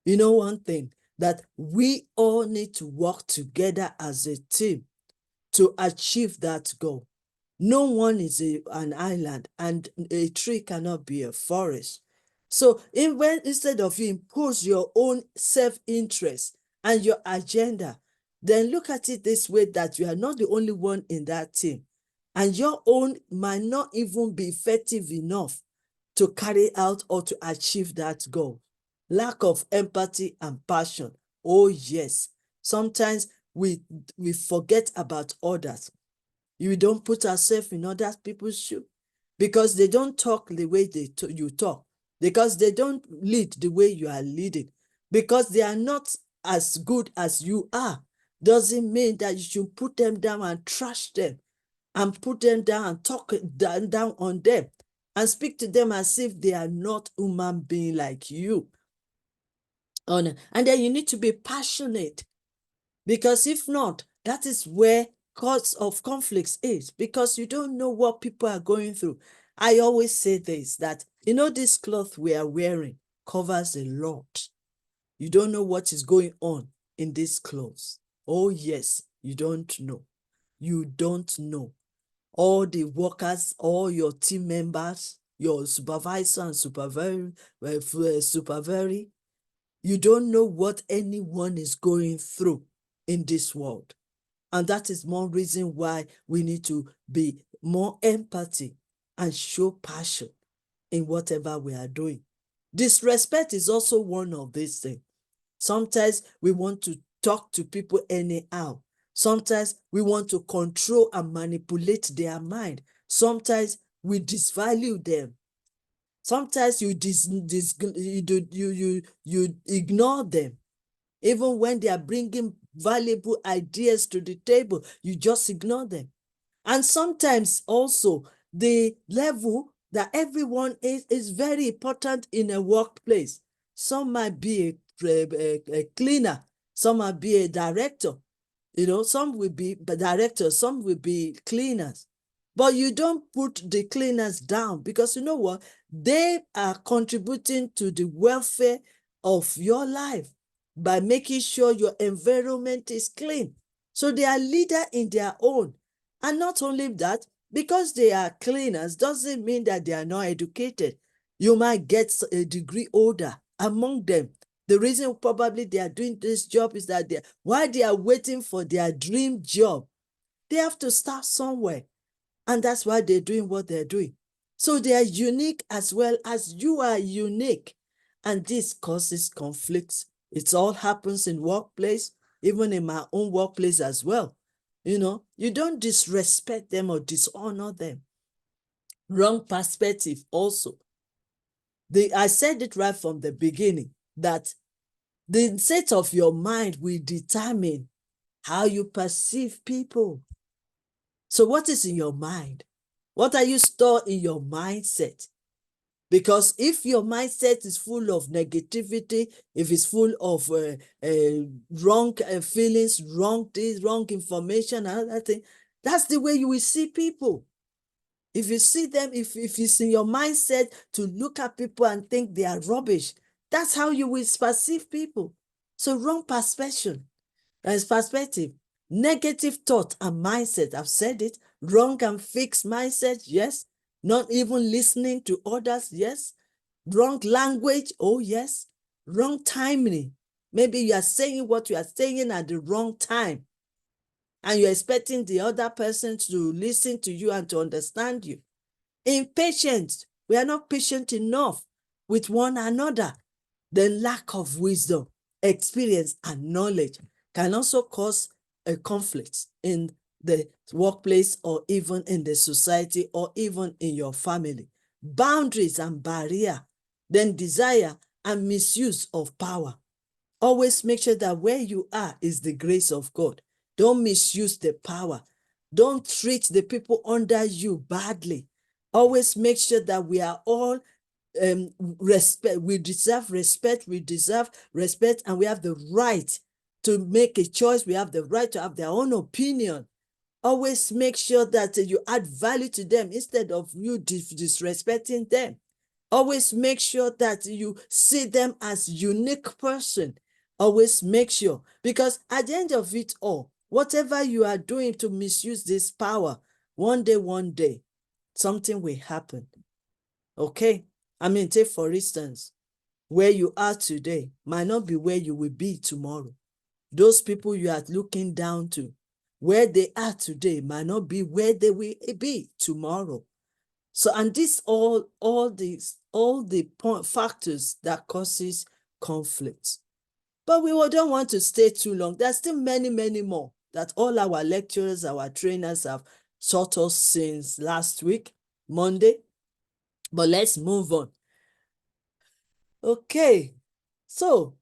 You know one thing, that we all need to work together as a team to achieve that goal. No one is an island, and a tree cannot be a forest. So instead of you impose your own self-interest and your agenda, then look at it this way, that you are not the only one in that team. And your own might not even be effective enough to carry out or to achieve that goal. Lack of empathy and passion. Oh, yes. Sometimes we forget about others. You don't put yourself in other people's shoes because they don't talk the way you talk, because they don't lead the way you are leading, because they are not as good as you are. Doesn't mean that you should put them down and trash them and put them down and talk down on them and speak to them as if they are not human being like you. And then you need to be passionate, because if not, that is where cause of conflicts is, because you don't know what people are going through. I always say this, that this cloth we are wearing covers a lot. You don't know what is going on in these clothes. Oh yes, you don't know. You don't know. All the workers, all your team members, your supervisor and supervisory, you don't know what anyone is going through in this world. And that is more reason why we need to be more empathy and show passion in whatever we are doing. Disrespect is also one of these things. Sometimes we want to talk to people anyhow. Sometimes we want to control and manipulate their mind. Sometimes we disvalue them. Sometimes you ignore them. Even when they are bringing valuable ideas to the table, you just ignore them. And sometimes also the level that everyone is very important in a workplace. Some might be a cleaner, some might be a director, some will be directors, some will be cleaners. But you don't put the cleaners down, because you know what? They are contributing to the welfare of your life by making sure your environment is clean. So they are leader in their own. And not only that, because they are cleaners doesn't mean that they are not educated. You might get a degree holder among them. The reason probably they are doing this job is that while they are waiting for their dream job, they have to start somewhere. And that's why they're doing what they're doing. So they are unique as well as you are unique. And this causes conflicts. It all happens in workplace, even in my own workplace as well. You don't disrespect them or dishonor them. Wrong perspective also. I said it right from the beginning, that the state of your mind will determine how you perceive people. So what is in your mind? What are you stored in your mindset? Because if your mindset is full of negativity, if it's full of wrong feelings, wrong things, wrong information, and other thing, that's the way you will see people. If you see them, if it's in your mindset to look at people and think they are rubbish, that's how you will perceive people. So wrong perspective, negative thought and mindset, I've said it, wrong and fixed mindset, yes, not even listening to others, yes, wrong language, oh yes, wrong timing. Maybe you are saying what you are saying at the wrong time, and you're expecting the other person to listen to you and to understand you. Impatience, we are not patient enough with one another. The lack of wisdom, experience, and knowledge can also cause a conflict in the workplace, or even in the society, or even in your family. Boundaries and barrier, then desire and misuse of power. Always make sure that where you are is the grace of God. Don't misuse the power. Don't treat the people under you badly. Always make sure that we are all respect. We deserve respect. We deserve respect, and we have the right to make a choice. We have the right to have their own opinion. Always make sure that you add value to them instead of you disrespecting them. Always make sure that you see them as unique person. Always make sure, because at the end of it all, whatever you are doing to misuse this power, one day, something will happen. Okay? I mean, take for instance, where you are today might not be where you will be tomorrow. Those people you are looking down to, where they are today might not be where they will be tomorrow. So, and this all the factors that causes conflict. But we don't want to stay too long. There's still many more that all our lecturers, our trainers have taught us since last week, Monday. But let's move on. Okay, so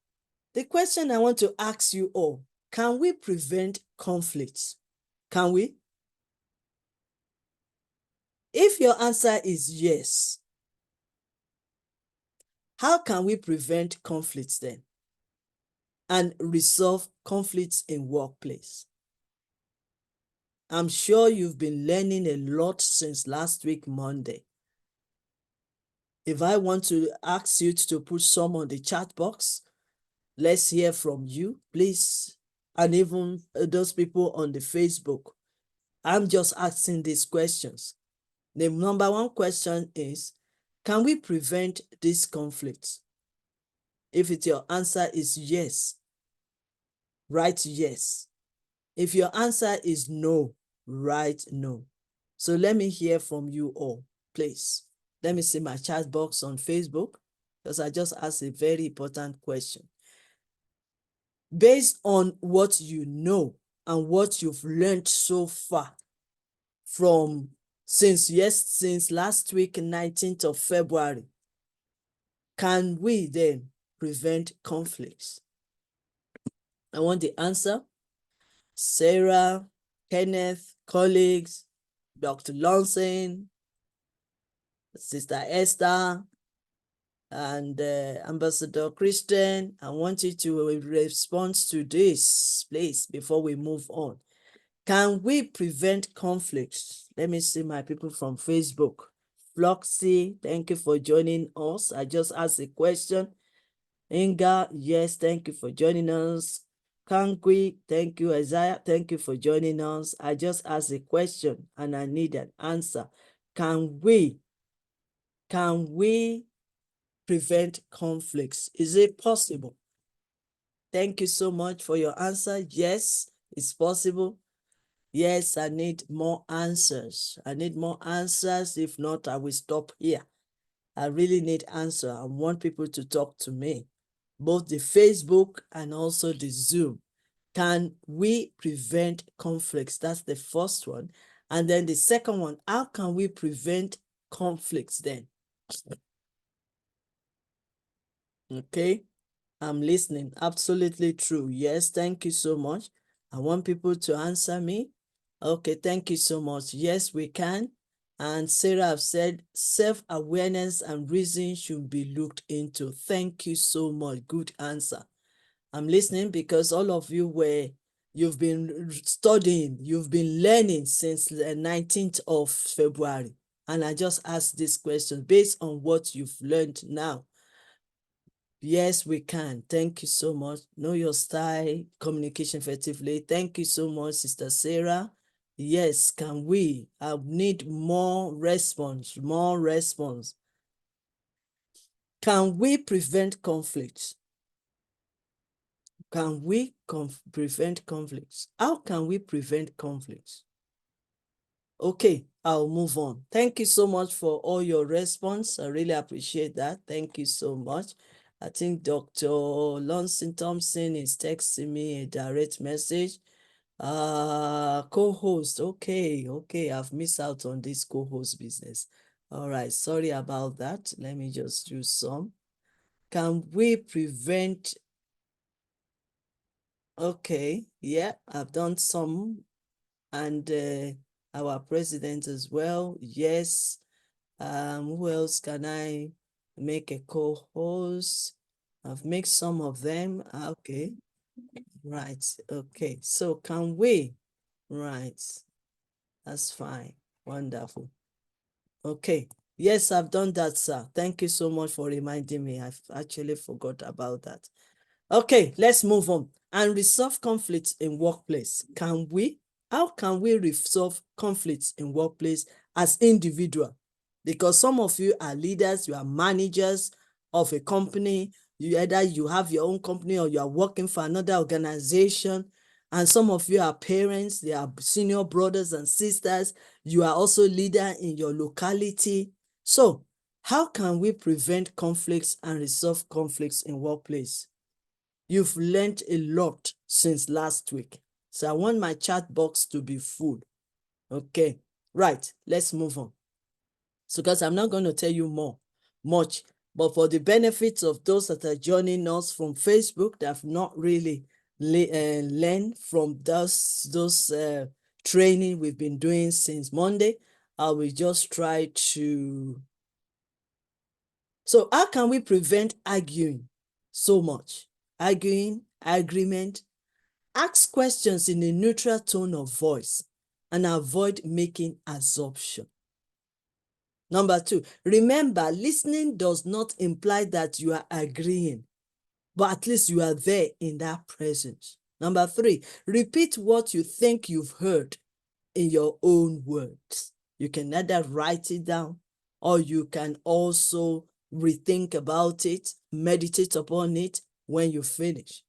the question I want to ask you all, can we prevent conflicts? Can we? If your answer is yes, how can we prevent conflicts then and resolve conflicts in workplace? I'm sure you've been learning a lot since last week, Monday. If I want to ask you to put some on the chat box, let's hear from you, please. And even those people on the Facebook. I'm just asking these questions. The number one question is, can we prevent these conflicts? If your answer is yes, write yes. If your answer is no, write no. So let me hear from you all, please. Let me see my chat box on Facebook, because I just asked a very important question. Based on what you know and what you've learned so far from since last week, 19th of February, can we then prevent conflicts? I want the answer. Sarah, Kenneth, colleagues, Dr. Lawson, Sister Esther, and Ambassador Christian. I want you to respond to this, please, before we move on. Can we prevent conflicts? Let me see my people from Facebook. Floxy, thank you for joining us. I just asked a question. Inga, yes, thank you for joining us. Kankwi, thank you. Isaiah, thank you for joining us. I just asked a question and I need an answer. Can we prevent conflicts? Is it possible? Thank you so much for your answer. Yes, it's possible. Yes, I need more answers. I need more answers. If not, I will stop here. I really need answer. I want people to talk to me, both the Facebook and also the Zoom. Can we prevent conflicts? That's the first one. And then the second one, how can we prevent conflicts then? Okay, I'm listening. Absolutely true. Yes, thank you so much. I want people to answer me. Okay, thank you so much. Yes, we can. And Sarah have said self-awareness and reason should be looked into. Thank you so much. Good answer. I'm listening because all of you've been studying, you've been learning since the 19th of February. And I just asked this question based on what you've learned now. Yes, we can. Thank you so much. Know your style, communication effectively. Thank you so much, Sister Sarah. Yes, can we? I need more response, more response. Can we prevent conflicts? Can we prevent conflicts? How can we prevent conflicts? Okay, I'll move on. Thank you so much for all your response. I really appreciate that. Thank you so much. I think Dr. Lonson Thompson is texting me a direct message. Co-host. Okay, I've missed out on this co-host business. All right, sorry about that. Let me just do some. Can we prevent? Okay, yeah, I've done some, and our president as well. Yes. Who else can I make a co-host? I've made some of them. Okay, right. Okay, so can we? Right, that's fine. Wonderful. Okay, yes, I've done that, sir. Thank you so much for reminding me. I've actually forgot about that. Okay, let's move on and resolve conflicts in workplace. Can we? How can we resolve conflicts in workplace as individual? Because some of you are leaders, you are managers of a company, you have your own company or you are working for another organization, and some of you are parents, they are senior brothers and sisters, you are also leader in your locality. So, how can we prevent conflicts and resolve conflicts in workplace? You've learned a lot since last week. So I want my chat box to be full. Okay, right, let's move on. So because I'm not going to tell you much, but for the benefits of those that are joining us from Facebook that have not really learned from those training we've been doing since Monday, I will just try to. So how can we prevent arguing so much? Arguing, agreement. Ask questions in a neutral tone of voice and avoid making assumption. Number 2, remember, listening does not imply that you are agreeing, but at least you are there in that presence. Number 3, repeat what you think you've heard in your own words. You can either write it down or you can also rethink about it, meditate upon it when you finish.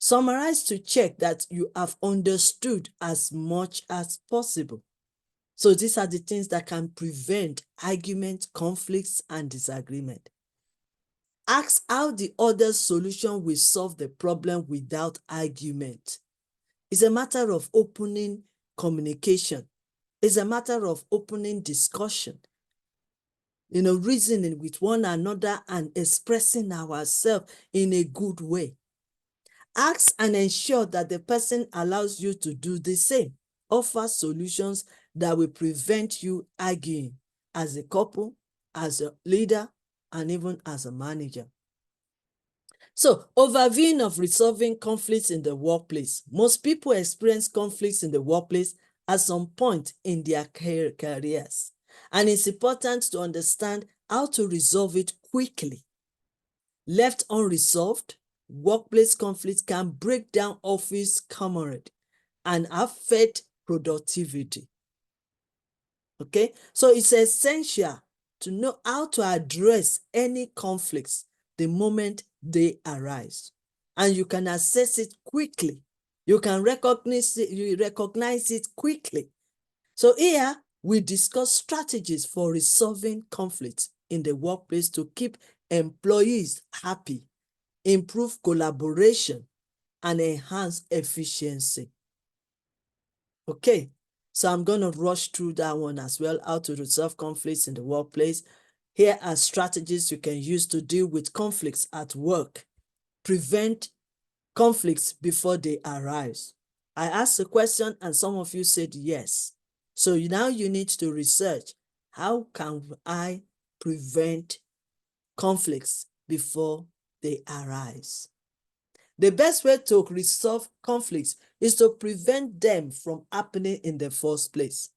Summarize to check that you have understood as much as possible. So these are the things that can prevent argument, conflicts, and disagreement. Ask how the other solution will solve the problem without argument. It's a matter of opening communication. It's a matter of opening discussion. Reasoning with one another and expressing ourselves in a good way. Ask and ensure that the person allows you to do the same. Offer solutions that will prevent you arguing as a couple, as a leader, and even as a manager. So, overviewing of resolving conflicts in the workplace. Most people experience conflicts in the workplace at some point in their careers. And it's important to understand how to resolve it quickly. Left unresolved, workplace conflicts can break down office camaraderie and affect productivity. Okay, so it's essential to know how to address any conflicts the moment they arise. And you can assess it quickly. You can recognize it quickly. So here we discuss strategies for resolving conflicts in the workplace to keep employees happy, improve collaboration, and enhance efficiency. Okay, so I'm going to rush through that one as well, how to resolve conflicts in the workplace. Here are strategies you can use to deal with conflicts at work. Prevent conflicts before they arise. I asked a question and some of you said yes. So now you need to research, how can I prevent conflicts before they arise? The best way to resolve conflicts is to prevent them from happening in the first place.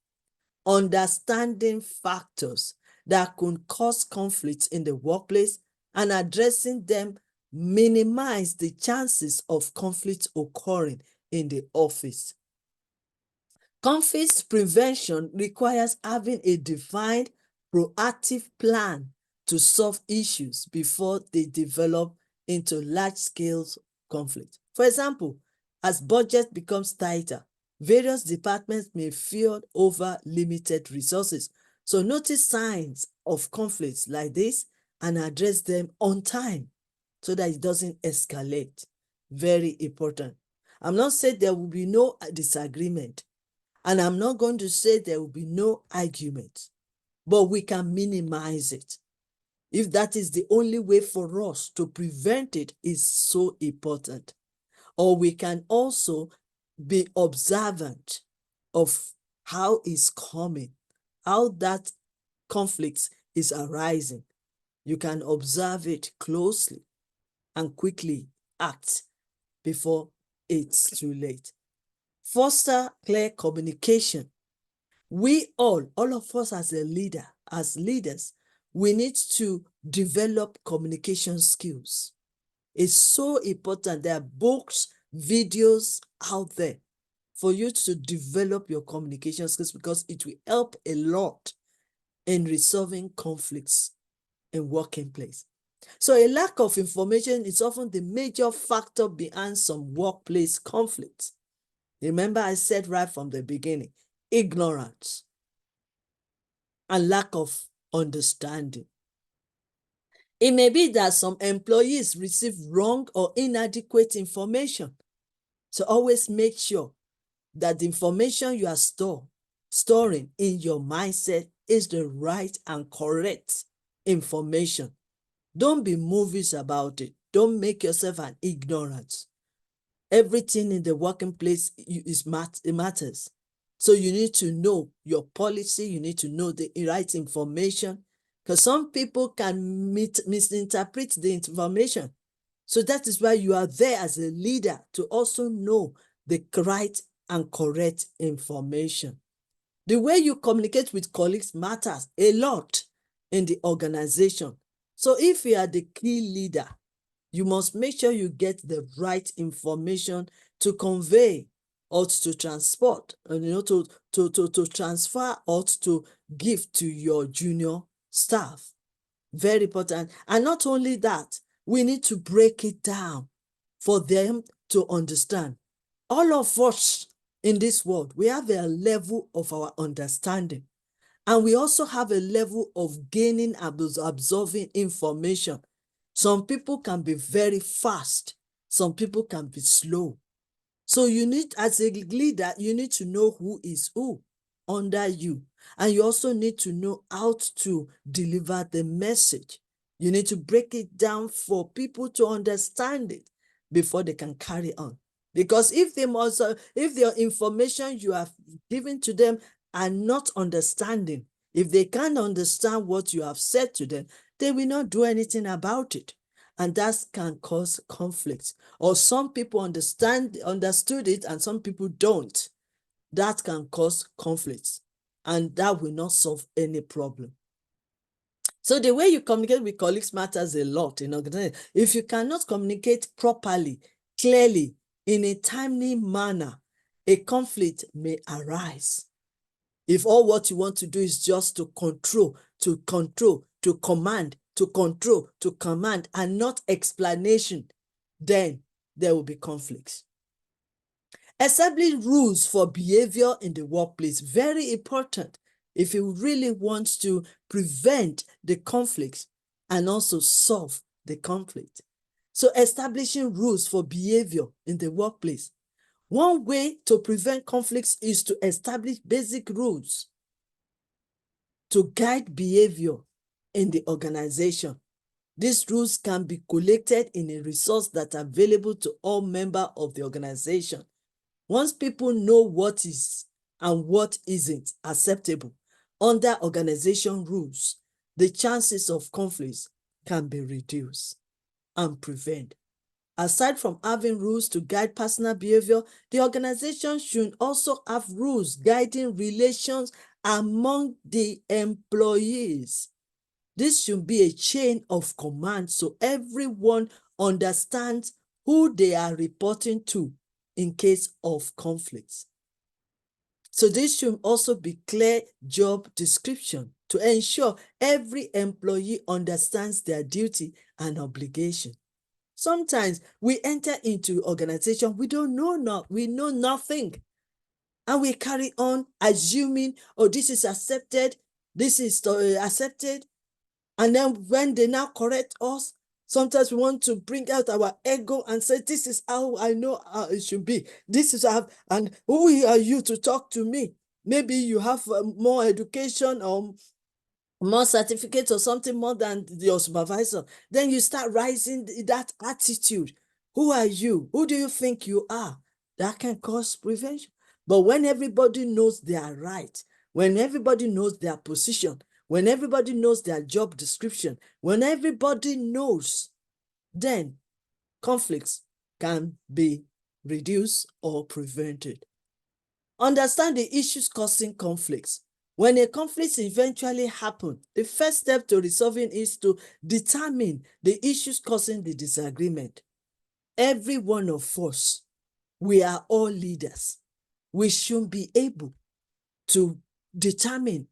Understanding factors that could cause conflicts in the workplace and addressing them minimize the chances of conflict occurring in the office. Conflict prevention requires having a defined, proactive plan to solve issues before they develop into large-scale conflict. For example, as budget becomes tighter, various departments may feel over limited resources. So notice signs of conflicts like this and address them on time so that it doesn't escalate. Very important. I'm not saying there will be no disagreement, and I'm not going to say there will be no argument, but we can minimize it. If that is the only way for us to prevent it, is so important. Or we can also be observant of how it's coming, how that conflict is arising. You can observe it closely and quickly act before it's too late. Foster clear communication. We all of us as a leader, as leaders, we need to develop communication skills. is so important. There are books, videos out there for you to develop your communication skills because it will help a lot in resolving conflicts in working place. So a lack of information is often the major factor behind some workplace conflicts. Remember, I said right from the beginning, ignorance and lack of understanding. It may be that some employees receive wrong or inadequate information. So always make sure that the information you are storing in your mindset is the right and correct information. Don't be movies about it. Don't make yourself an ignorant. Everything in the working place it matters. So you need to know your policy. You need to know the right information because some people can misinterpret the information. So that is why you are there as a leader to also know the right and correct information. The way you communicate with colleagues matters a lot in the organization. So if you are the key leader, you must make sure you get the right information to convey or to transport, and to transfer or to give to your junior staff. Very important. And not only that, we need to break it down for them to understand. All of us in this world, we have a level of our understanding. And we also have a level of gaining and absorbing information. Some people can be very fast. Some people can be slow. So you need, as a leader, you need to know who is who under you. And you also need to know how to deliver the message. You need to break it down for people to understand it before they can carry on. Because if the information you have given to them are not understanding, if they can't understand what you have said to them, they will not do anything about it. And that can cause conflicts. Or some people understood it and some people don't. That can cause conflicts. And that will not solve any problem. So the way you communicate with colleagues matters a lot in organization. If you cannot communicate properly, clearly, in a timely manner, a conflict may arise. If all what you want to do is just to control, to command, to control, to command, and not explanation, then there will be conflicts. Establish rules for behavior in the workplace. Very important if you really want to prevent the conflicts and also solve the conflict. So establishing rules for behavior in the workplace. One way to prevent conflicts is to establish basic rules to guide behavior in the organization. These rules can be collected in a resource that are available to all members of the organization. Once people know what is and what isn't acceptable under organization rules, the chances of conflicts can be reduced and prevented. Aside from having rules to guide personal behavior, the organization should also have rules guiding relations among the employees. This should be a chain of command so everyone understands who they are reporting to in case of conflicts. So this should also be clear job description to ensure every employee understands their duty and obligation. Sometimes we enter into organization, we know nothing. And we carry on assuming, oh, this is accepted, this is accepted. And then when they now correct us, sometimes we want to bring out our ego and say, this is how I know how it should be. This is how, and who are you to talk to me? Maybe you have more education or more certificates or something more than your supervisor. Then you start rising that attitude. Who are you? Who do you think you are? That can cause prevention. But when everybody knows their right, when everybody knows their position, when everybody knows their job description, when everybody knows, then conflicts can be reduced or prevented. Understand the issues causing conflicts. When a conflict eventually happens, the first step to resolving is to determine the issues causing the disagreement. Every one of us, we are all leaders. We should be able to determine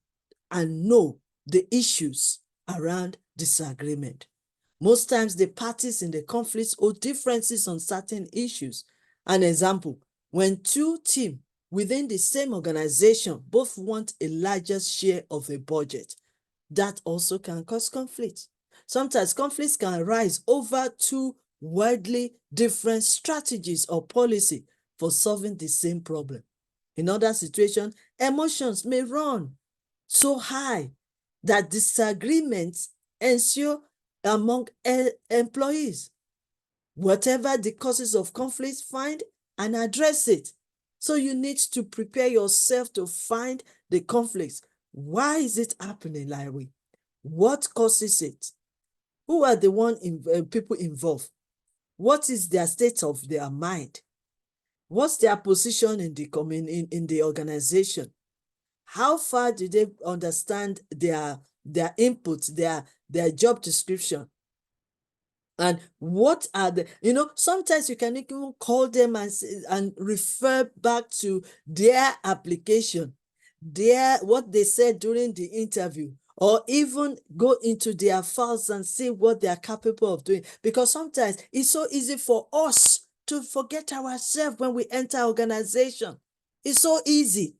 and know the issues around disagreement. Most times, the parties in the conflicts hold differences on certain issues. An example, when two teams within the same organization both want a larger share of a budget, that also can cause conflict. Sometimes conflicts can arise over two widely different strategies or policy for solving the same problem. In other situations, emotions may run so high that disagreements ensue among employees. Whatever the causes of conflict, find and address it. So you need to prepare yourself to find the conflicts. Why is it happening, Larry? What causes it? Who are the people involved? What is their state of their mind? What's their position in the organization? How far do they understand their input, their job description? And what are sometimes you can even call them and refer back to their application, what they said during the interview, or even go into their files and see what they are capable of doing. Because sometimes it's so easy for us to forget ourselves when we enter organization. It's so easy.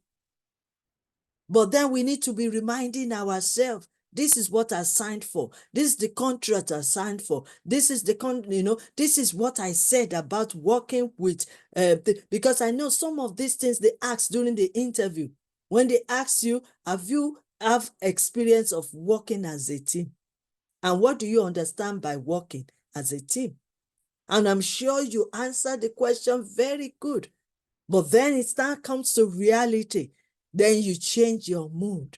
But then we need to be reminding ourselves, this is what I signed for. This is the contract I signed for. This is this is what I said about working with, because I know some of these things they ask during the interview. When they ask you, have you have experience of working as a team? And what do you understand by working as a team? And I'm sure you answer the question very good. But then it comes to reality. Then you change your mood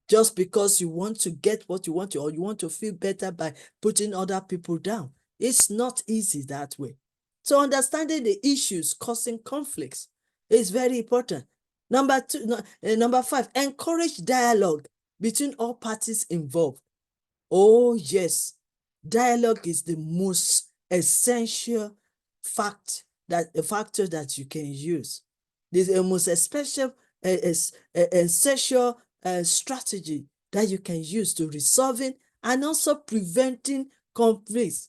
just because you want to get what you want to, or you want to feel better by putting other people down. It's not easy that way. So understanding the issues causing conflicts is very important. Number 5, encourage dialogue between all parties involved. Oh, yes. Dialogue is the most essential factor that you can use. This is the most essential strategy that you can use to resolving and also preventing conflicts.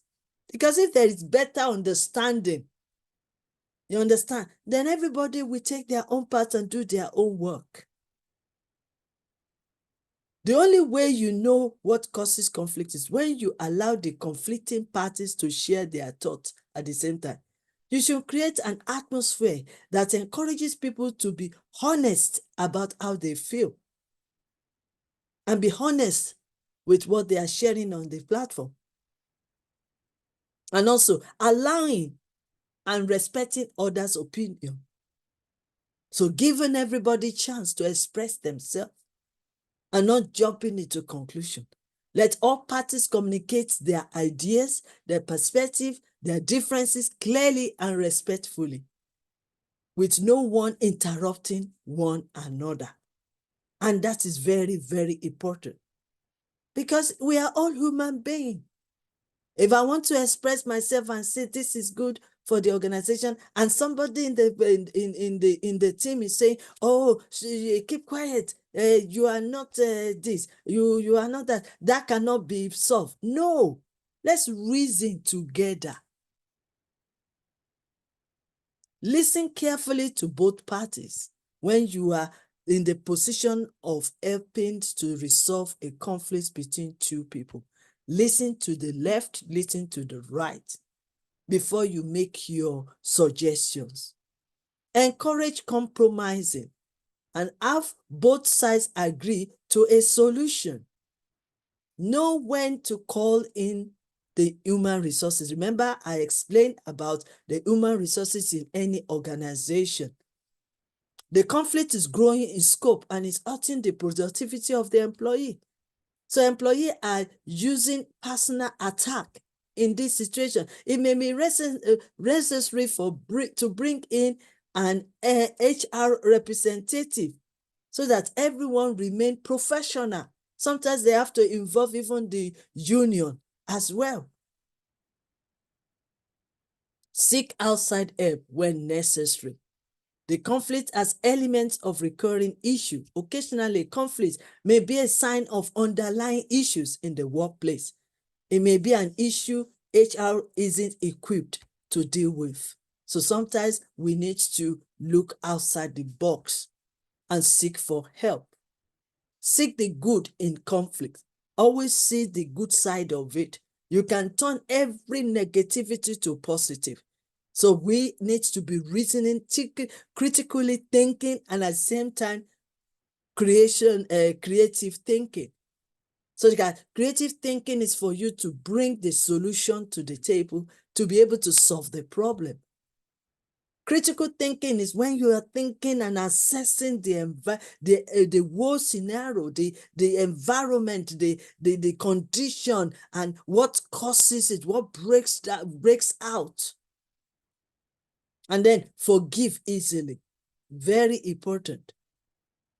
Because if there is better understanding, you understand, then everybody will take their own part and do their own work. The only way you know what causes conflict is when you allow the conflicting parties to share their thoughts at the same time. You should create an atmosphere that encourages people to be honest about how they feel and be honest with what they are sharing on the platform. And also allowing and respecting others' opinion. So giving everybody a chance to express themselves and not jumping into conclusion. Let all parties communicate their ideas, their perspective, their differences clearly and respectfully, with no one interrupting one another. And that is very, very important because we are all human beings. If I want to express myself and say this is good for the organization, and somebody in the team is saying, "Oh, keep quiet. You are not this. You are not that." That cannot be solved. No, let's reason together. Listen carefully to both parties when you are in the position of helping to resolve a conflict between two people. Listen to the left, listen to the right before you make your suggestions. Encourage compromising and have both sides agree to a solution. Know when to call in the human resources. Remember, I explained about the human resources in any organization. The conflict is growing in scope and is hurting the productivity of the employee. So employees are using personal attack in this situation. It may be necessary to bring in an HR representative so that everyone remain professional. Sometimes they have to involve even the union as well. Seek outside help when necessary. The conflict as elements of recurring issue. Occasionally, conflict may be a sign of underlying issues in the workplace. It may be an issue HR isn't equipped to deal with. So sometimes we need to look outside the box and seek for help. Seek the good in conflict. Always see the good side of it. You can turn every negativity to positive. So we need to be reasoning, critically thinking, and at the same time, creative thinking. So that creative thinking is for you to bring the solution to the table to be able to solve the problem. Critical thinking is when you are thinking and assessing the whole scenario, the environment, the condition, and what causes it, what breaks out. And then forgive easily. Very important.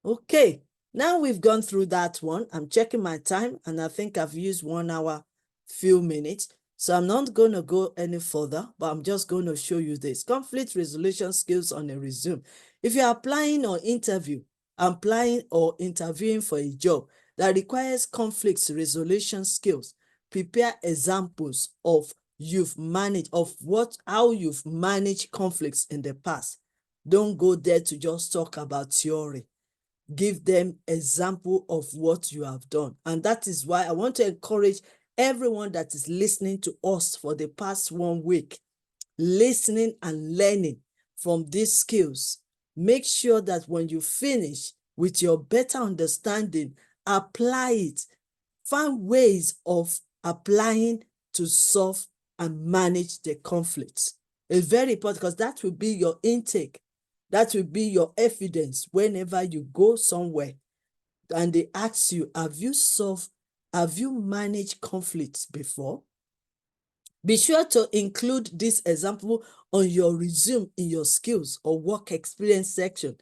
Okay, now we've gone through that one. I'm checking my time, and I think I've used 1 hour, few minutes. So I'm not going to go any further, but I'm just going to show you this. Conflict resolution skills on a resume. If you're applying or applying or interviewing for a job that requires conflict resolution skills, prepare examples of how you've managed conflicts in the past. Don't go there to just talk about theory. Give them example of what you have done. And that is why I want to encourage everyone that is listening to us for the past 1 week, listening and learning from these skills. Make sure that when you finish with your better understanding, apply it. Find ways of applying to solve and manage the conflicts. It's very important because that will be your intake. That will be your evidence whenever you go somewhere and they ask you, have you managed conflicts before? Be sure to include this example on your resume in your skills or work experience section.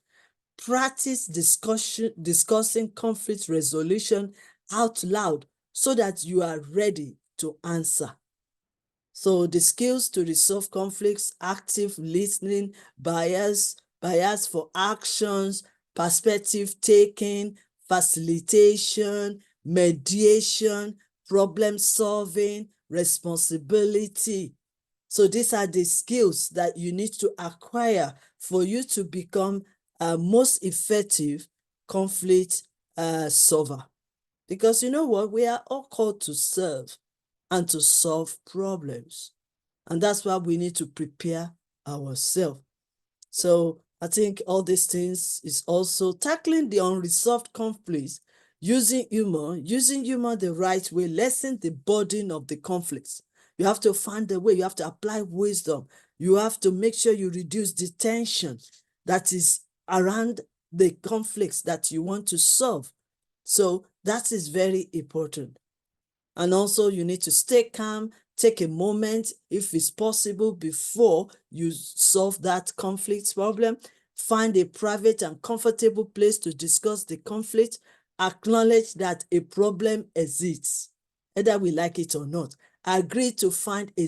Practice discussing conflict resolution out loud so that you are ready to answer. So the skills to resolve conflicts: active listening, bias for actions, perspective taking, facilitation, mediation, problem solving, responsibility. So these are the skills that you need to acquire for you to become a most effective conflict solver. Because you know what? We are all called to serve and to solve problems. And that's why we need to prepare ourselves. So I think all these things is also tackling the unresolved conflicts, using humor the right way, lessen the burden of the conflicts. You have to find a way, you have to apply wisdom. You have to make sure you reduce the tension that is around the conflicts that you want to solve. So that is very important. And also you need to stay calm, take a moment if it's possible before you solve that conflict problem. Find a private and comfortable place to discuss the conflict. Acknowledge that a problem exists, either we like it or not. Agree to find a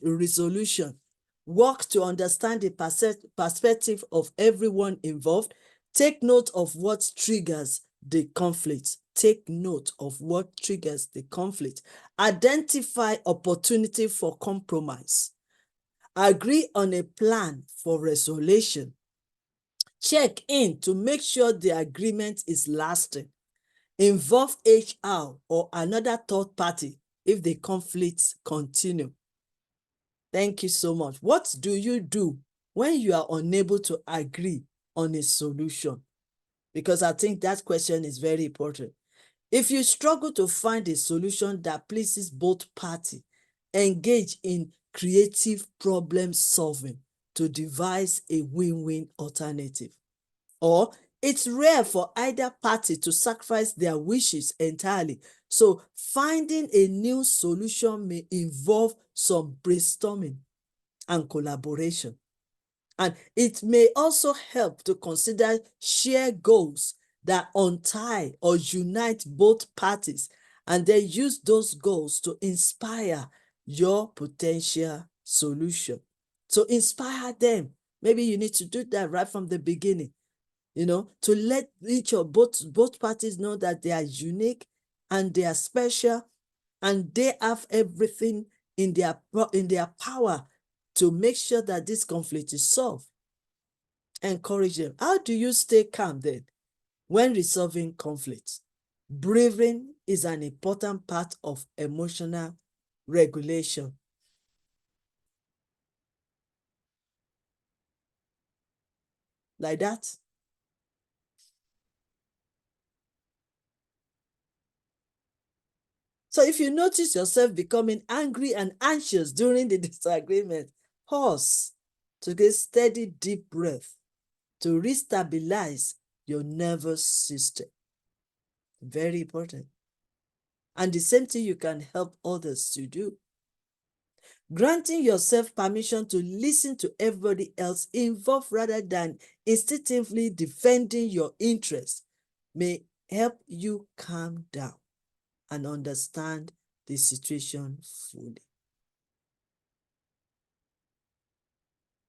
resolution. Work to understand the perspective of everyone involved. Take note of what triggers the conflict. Take note of what triggers the conflict. Identify opportunity for compromise. Agree on a plan for resolution. Check in to make sure the agreement is lasting. Involve HR or another third party if the conflicts continue. Thank you so much. What do you do when you are unable to agree on a solution? Because I think that question is very important. If you struggle to find a solution that pleases both parties, engage in creative problem solving to devise a win-win alternative. Or it's rare for either party to sacrifice their wishes entirely. So finding a new solution may involve some brainstorming and collaboration. And it may also help to consider shared goals that untie or unite both parties, and then use those goals to inspire your potential solution. To inspire them. Maybe you need to do that right from the beginning, to let each of both parties know that they are unique and they are special and they have everything in their power to make sure that this conflict is solved. Encourage them. How do you stay calm then when resolving conflicts? Breathing is an important part of emotional regulation. Like that. So if you notice yourself becoming angry and anxious during the disagreement, pause to get steady, deep breath to restabilize your nervous system. Very important. And the same thing you can help others to do. Granting yourself permission to listen to everybody else involved rather than instinctively defending your interests may help you calm down and understand the situation fully.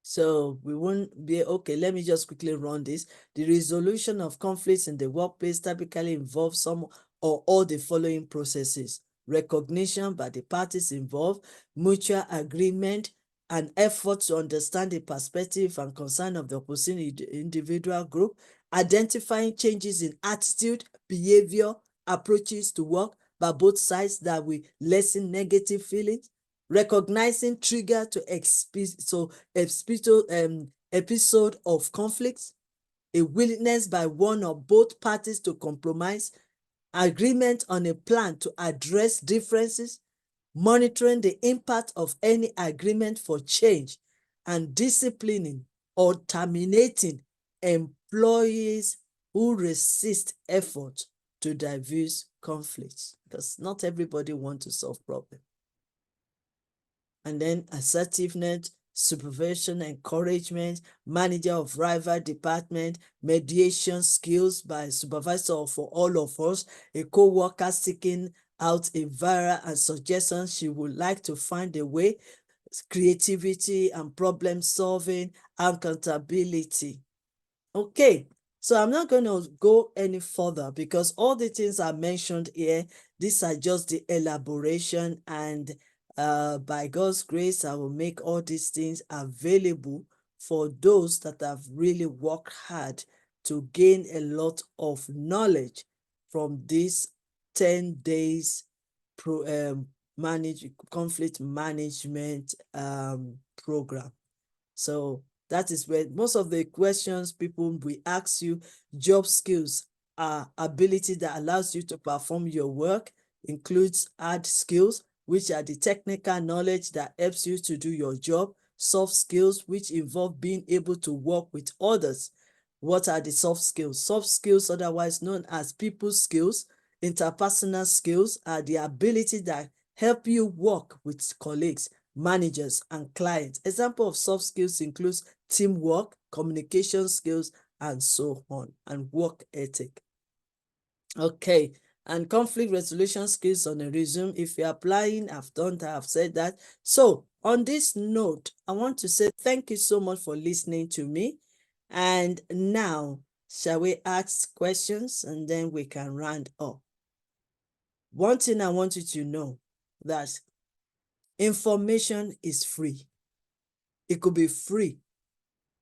So we won't be, okay, let me just quickly run this. The resolution of conflicts in the workplace typically involves some or all the following processes: recognition by the parties involved, mutual agreement, an effort to understand the perspective and concern of the opposing individual group, identifying changes in attitude, behavior, approaches to work by both sides that will lessen negative feelings, recognizing trigger to episode of conflicts, a willingness by one or both parties to compromise, agreement on a plan to address differences, monitoring the impact of any agreement for change, and disciplining or terminating employees who resist effort to diffuse conflicts, because not everybody wants to solve problems. And then assertiveness, supervision, encouragement, manager of rival department, mediation skills by supervisor or for all of us, a co-worker seeking out a vara and suggestions she would like to find a way, creativity and problem solving, accountability. Okay, so I'm not going to go any further because all the things I mentioned here, these are just the elaboration, and by God's grace, I will make all these things available for those that have really worked hard to gain a lot of knowledge from this 10 days conflict management program. So that is where most of the questions people will ask you. Job skills are ability that allows you to perform your work, includes hard skills, which are the technical knowledge that helps you to do your job. Soft skills, which involve being able to work with others. What are the soft skills? Soft skills, otherwise known as people skills, interpersonal skills, are the ability that help you work with colleagues, managers, and clients. Example of soft skills includes teamwork, communication skills, and so on, and work ethic. Okay, and conflict resolution skills on a resume. If you're applying, I've done that, I've said that. So on this note, I want to say thank you so much for listening to me. And now, shall we ask questions and then we can round up? One thing I want you to know, that information is free. It could be free.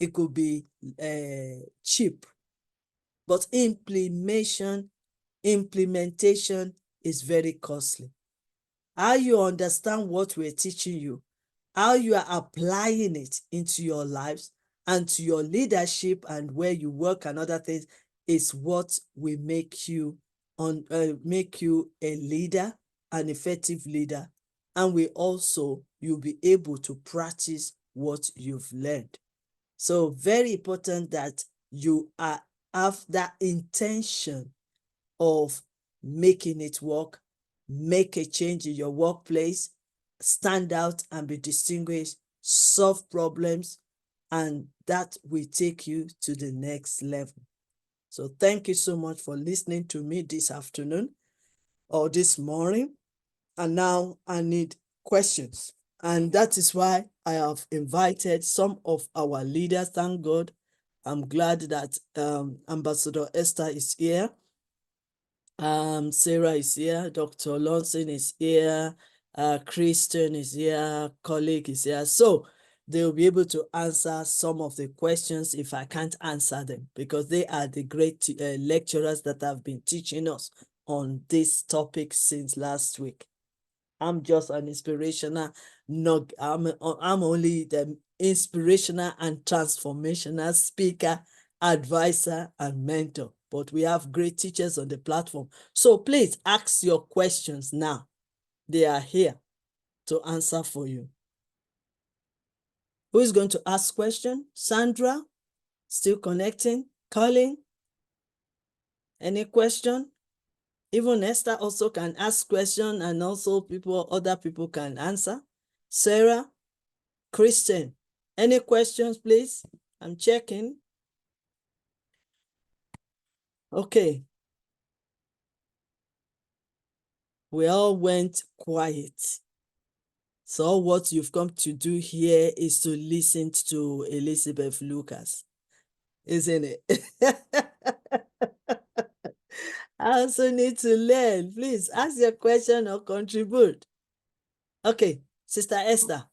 It could be cheap. But implementation is very costly. How you understand what we're teaching you, how you are applying it into your lives and to your leadership and where you work and other things is what will make you a leader, an effective leader, and you'll be able to practice what you've learned. So very important that you have that intention of making it work, make a change in your workplace, stand out and be distinguished, solve problems, and that will take you to the next level. So thank you so much for listening to me this afternoon or this morning. And now I need questions. And that is why I have invited some of our leaders. Thank God. I'm glad that Ambassador Esther is here. Sarah is here. Dr. Lawson is here. Christian is here. Colleague is here. So they'll be able to answer some of the questions if I can't answer them, because they are the great lecturers that have been teaching us on this topic since last week. I'm just an inspirational, I'm only the inspirational and transformational speaker, advisor, and mentor. But we have great teachers on the platform. So please ask your questions now. They are here to answer for you. Who is going to ask question? Sandra, still connecting. Colin, any question? Even Esther also can ask question, and also other people can answer. Sarah, Christian, any questions, please? I'm checking. Okay. We all went quiet. So what you've come to do here is to listen to Elizabeth Lucas, isn't it? I also need to learn. Please ask your question or contribute. Okay, Sister Esther.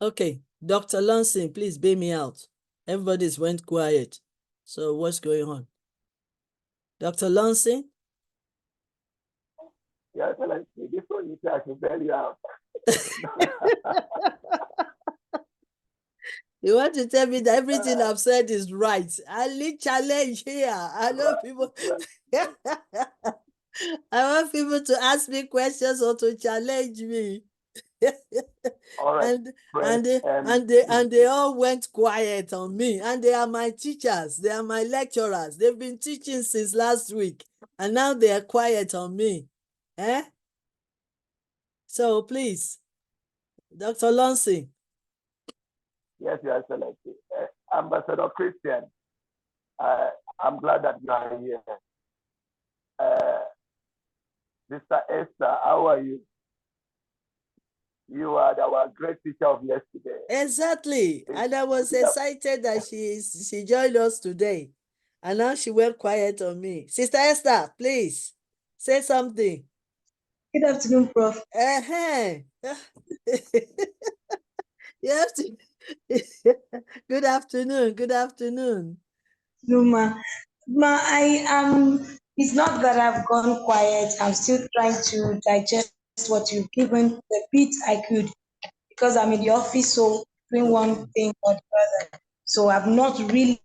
Okay, Dr. Lawson, please bail me out. Everybody's went quiet. So what's going on? Dr. Lawson? Yes, this one you say I should bail you out. You want to tell me that everything I've said is right? I need challenge here. I know people. I want people to ask me questions or to challenge me. All right. And they all went quiet on me. And they are my teachers. They are my lecturers. They've been teaching since last week. And now they are quiet on me. Eh? So please, Dr. Lawson. Yes, Your Excellency. Ambassador Christian, I'm glad that you are here. Sister Esther, how are you? You are our great teacher of yesterday. Exactly. And I was excited that she joined us today. And now she went quiet on me. Sister Esther, please say something. Good afternoon, Prof. You have to. Good afternoon. Good afternoon. No, ma, I am. It's not that I've gone quiet. I'm still trying to digest what you've given the bit I could, because I'm in the office, so doing one thing or the other. So I've not really.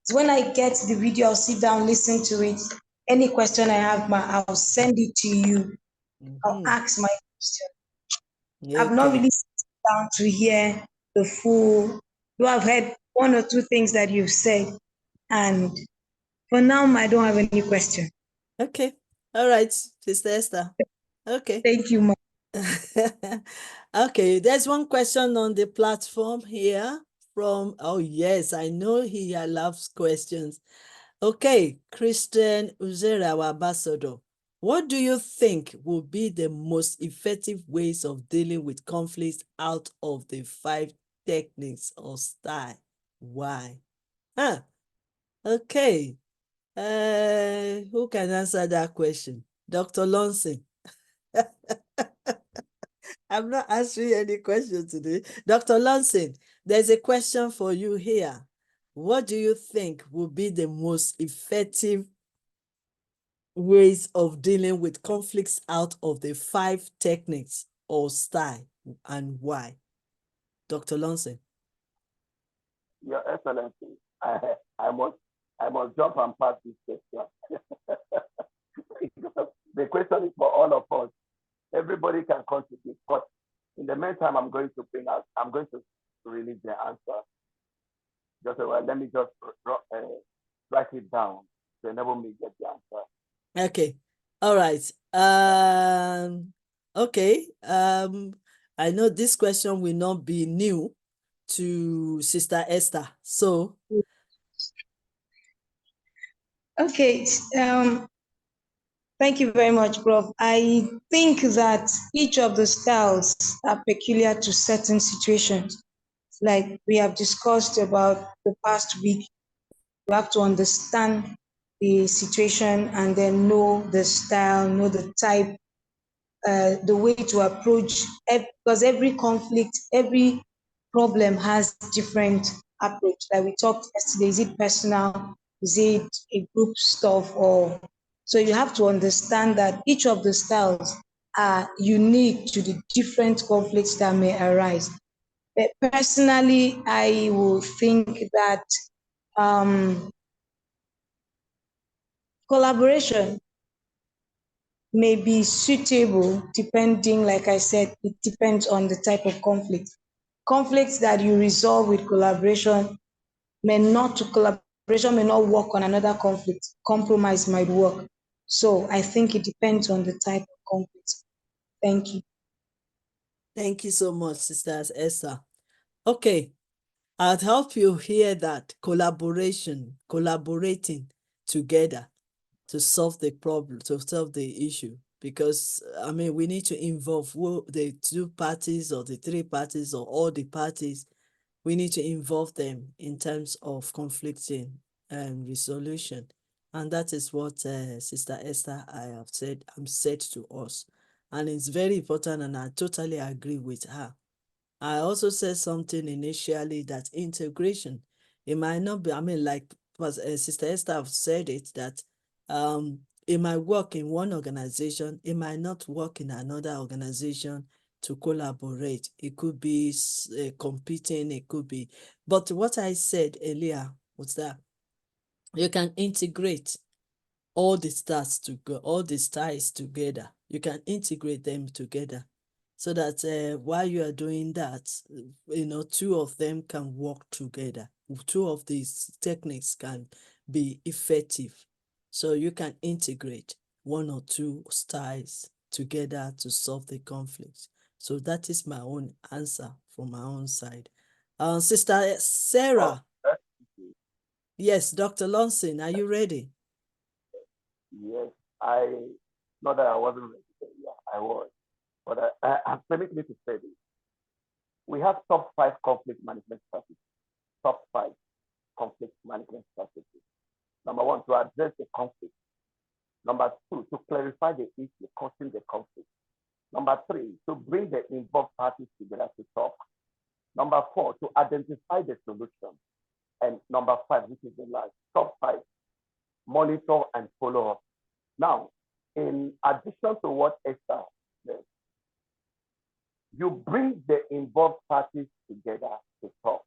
So when I get the video, I'll sit down, listen to it. Any question I have, ma, I'll send it to you. I'll ask my question. I've not really sat down to hear the full. You have heard one or two things that you've said, and for now, I don't have any question. Okay. All right, Sister Esther. Okay. Thank you, ma. Okay, there's one question on the platform here from, oh yes, I know he loves questions. Okay, Christian Uzera, our ambassador. What do you think will be the most effective ways of dealing with conflicts out of the 5 techniques or style? Why? Okay. Who can answer that question? Dr. Lawson. I'm not answering any question today. Dr. Lawson, there's a question for you here. What do you think will be the most effective ways of dealing with conflicts out of the 5 techniques or style, and why? Dr. Lawson. Your Excellency, I must jump and pass this question. The question is for all of us. Everybody can contribute, but in the meantime, I'm going to release the answer. Just let me just write it down to enable me get the answer. Okay. All right. Okay. I know this question will not be new to Sister Esther. So, Okay, thank you very much, Prof. I think that each of the styles are peculiar to certain situations. Like we have discussed about the past week, we have to understand the situation and then know the style, know the type, the way to approach, because every conflict, every problem has different approach. Like we talked yesterday, is it personal? Is it a group stuff? Or so you have to understand that each of the styles are unique to the different conflicts that may arise. But personally, I will think that um, collaboration may be suitable depending, like I said, it depends on the type of conflict. Conflicts that you resolve with collaboration collaboration may not work on another conflict. Compromise might work. So I think it depends on the type of conflict. Thank you. thank you so much, Sister Esther. Okay, I'll help you hear that collaborating together to solve the problem, to solve the issue. Because, I mean, we need to involve the two parties or the three parties or all the parties. We need to involve them in terms of conflicting resolution. And that is what Sister Esther I have said to us. And it's very important, and I totally agree with her. I also said something initially that integration, it might not be, I mean, like Sister Esther have said it, that it might work in one organization, it might not work in another organization to collaborate. It could be competing, it could be. But what I said earlier was that you can integrate all the stars to go, all the styles together. You can integrate them together so that while you are doing that, two of them can work together. Two of these techniques can be effective. So you can integrate one or two styles together to solve the conflict. So that is my own answer from my own side. Sister Oh, Sarah, that's easy. yes, Dr. Lonson, are you ready? Yes, I, not that I wasn't ready, but yeah, I was. But permit me to say this. We have top five conflict management strategies. Top five conflict management strategies. Number one, to address the conflict. Number two, to clarify the issue causing the conflict. Number three, to bring the involved parties together to talk. Number four, to identify the solution. And number five, which is the last, top five, monitor and follow up. Now, in addition to what Esther said, you bring the involved parties together to talk.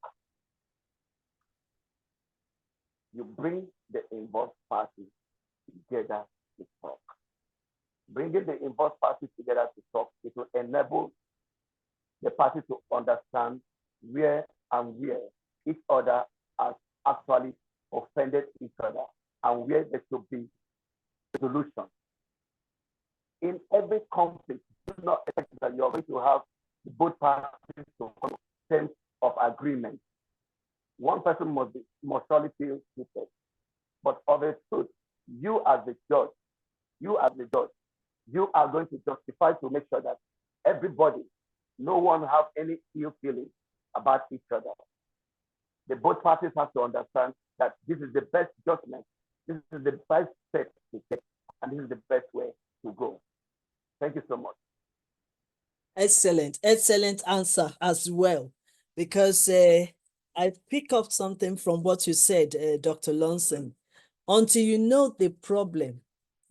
You bring the involved parties together to talk. Bringing the involved parties together to talk, it will enable the parties to understand where and where each other has actually offended each other and where there should be solution. In every conflict, do not expect that you're going to have both parties to follow terms of agreement. One person must surely feel cheated. But of a truth, you as the judge, you as the judge, you are going to justify to make sure that everybody, no one have any ill feeling about each other. The both parties have to understand that this is the best judgment, this is the best step to take, and this is the best way to go. Thank you so much. Excellent, excellent answer as well, because I pick up something from what you said, Dr. Lonson. Until you know the problem,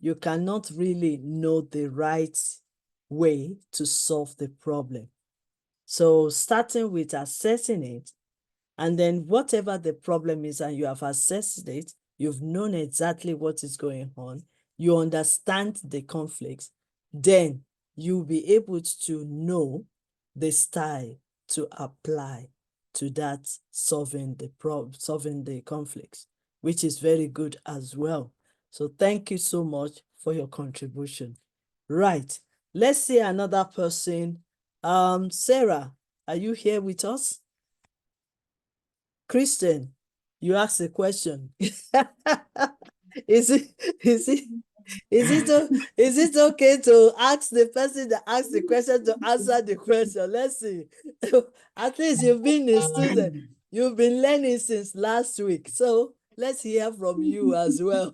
you cannot really know the right way to solve the problem. So starting with assessing it, and then whatever the problem is and you have assessed it, you've known exactly what is going on, you understand the conflicts, then you'll be able to know the style to apply to that solving the conflicts, which is very good as well. So thank you so much for your contribution. Right, let's see another person Sarah, are you here with us? Christian, you asked a question. Is it is it is it okay to ask the person that asked the question to answer the question? Let's see. At least you've been a student. You've been learning since last week. So let's hear from you as well.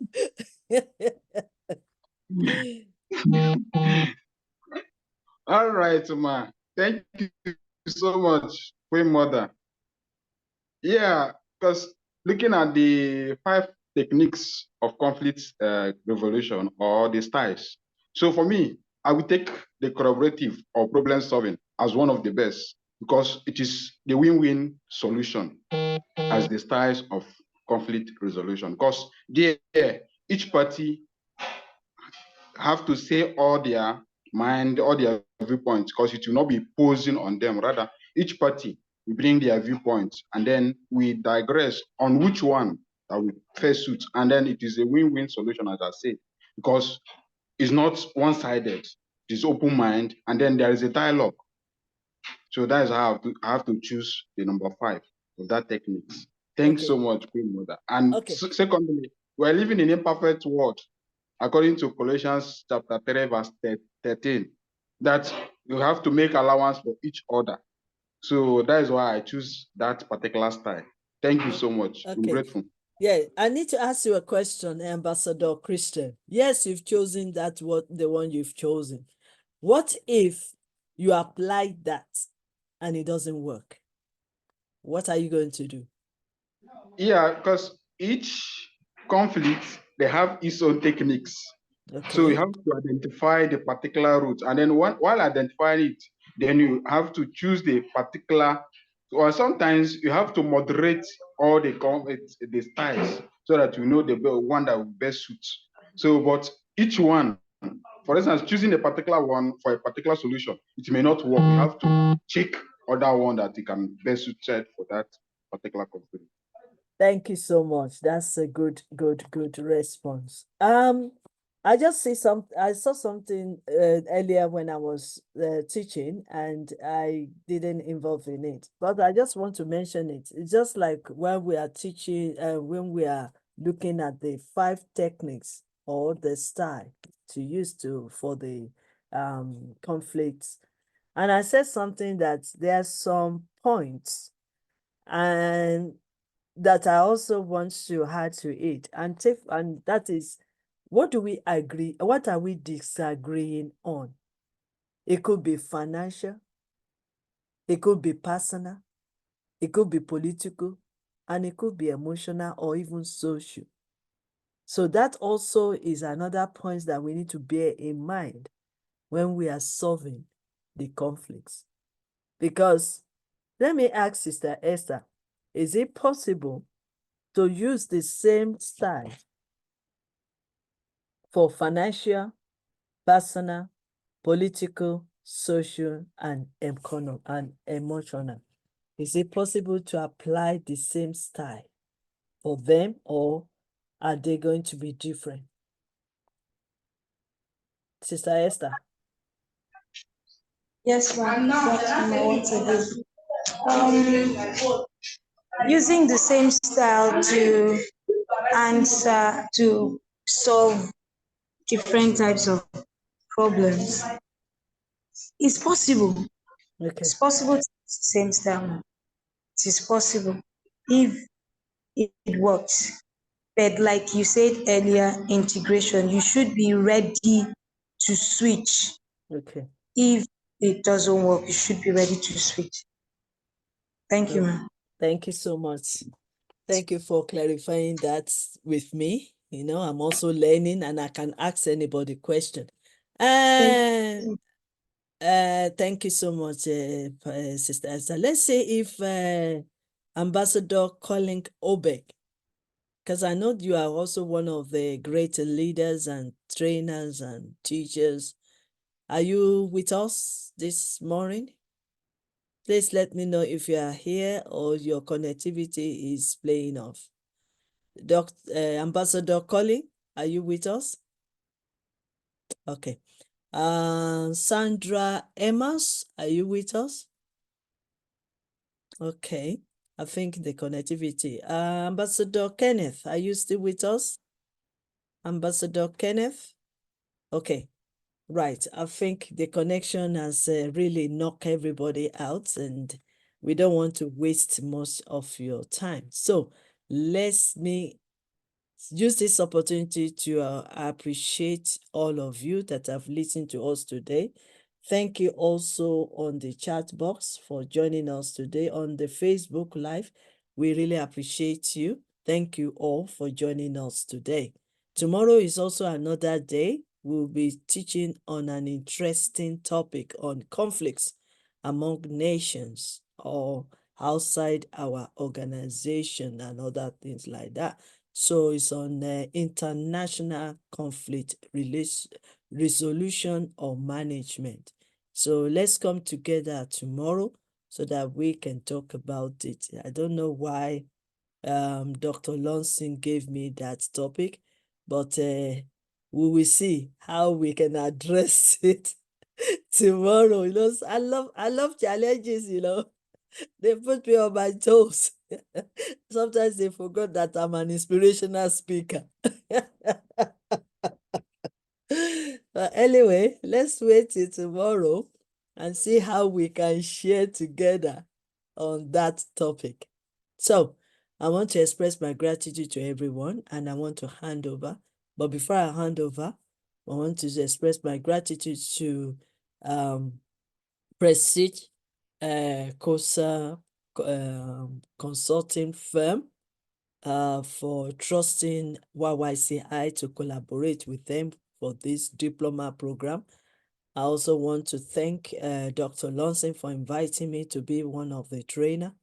All right, ma. Thank you so much, Queen Mother. Yeah, because looking at the 5 techniques of conflict resolution or the styles. So for me, I will take the collaborative or problem solving as one of the best because it is the win-win solution as the styles of conflict resolution. Because there, each party have to say all their mind, all their viewpoints, because it will not be posing on them. Rather, each party will bring their viewpoints, and then we digress on which one that we first suit, and then it is a win-win solution, as I said, because it's not one-sided. It is open mind, and then there is a dialogue. So that is how I have to choose the number 5 of that technique. Thanks Okay. so much, Queen Mother. And Okay. secondly, we're living in an imperfect world, according to Colossians chapter 3, verse 13, that you have to make allowance for each other. So that is why I choose that particular style. Thank you so much. I'm Okay. grateful. Yeah, I need to ask you a question, Ambassador Christian. Yes, you've chosen that, the one you've chosen. What if you apply that and it doesn't work? What are you going to do? Yeah, because each conflict, they have its own techniques. So you Okay. have to identify the particular route. And then while identifying it, then you have to choose the particular, or sometimes you have to moderate all the styles so that you know the one that will best suit. So, but each one, for instance, choosing a particular one for a particular solution, it may not work. You have to check other one that you can best suited for that particular conflict. Thank you so much. That's a good response. I saw something earlier when I was teaching, and I didn't involve in it, but I just want to mention it. It's just like when we are teaching, when we are looking at the 5 techniques or the style to use for the conflicts. And I said something that there are some points and that I also want to add to it, and that is, what do we agree? What are we disagreeing on? It could be financial, it could be personal, it could be political, and it could be emotional or even social. So that also is another point that we need to bear in mind when we are solving the conflicts. Because let me ask Sister Esther, is it possible to use the same style for financial, personal, political, social, and emotional? Is it possible to apply the same style for them, or are they going to be different? Sister Esther. Yes, ma'am. Once again. Using the same style to answer, to solve different types of problems. It's possible. Okay. It's possible to use the same style. It is possible if it works. But like you said earlier, integration, you should be ready to switch. Okay. If it doesn't work, you should be ready to switch. Thank you, ma'am. Thank you so much. Thank you for clarifying that with me. You know, I'm also learning, and I can ask anybody question. Thank you so much, Sister Esther. Let's say if Ambassador Colin Obek, because I know you are also one of the great leaders and trainers and teachers. Are you with us this morning? Please let me know if you are here or your connectivity is playing off. Ambassador Colin, are you with us? Okay. Sandra Emas, are you with us? Okay, I think the connectivity. Ambassador Kenneth, are you still with us? Ambassador Kenneth? Okay, right. I think the connection has really knocked everybody out, and we don't want to waste much of your time. So let me use this opportunity to appreciate all of you that have listened to us today. Thank you also on the chat box for joining us today on the Facebook Live. We really appreciate you. Thank you all for joining us today. Tomorrow is also another day. We'll be teaching on an interesting topic on conflicts among nations or outside our organization and other things like that. So it's on international conflict resolution or management. So let's come together tomorrow so that we can talk about it. I don't know why Dr. Lonson gave me that topic, but we will see how we can address it tomorrow. You know, I love challenges, you know. They put me on my toes. Sometimes they forgot that I'm an inspirational speaker. But anyway, let's wait till tomorrow and see how we can share together on that topic. So, I want to express my gratitude to everyone and I want to hand over. But before I hand over, I want to express my gratitude to Prestige COSA consulting firm for trusting YYCI to collaborate with them for this diploma program. I also want to thank Dr. Lonson for inviting me to be one of the trainer.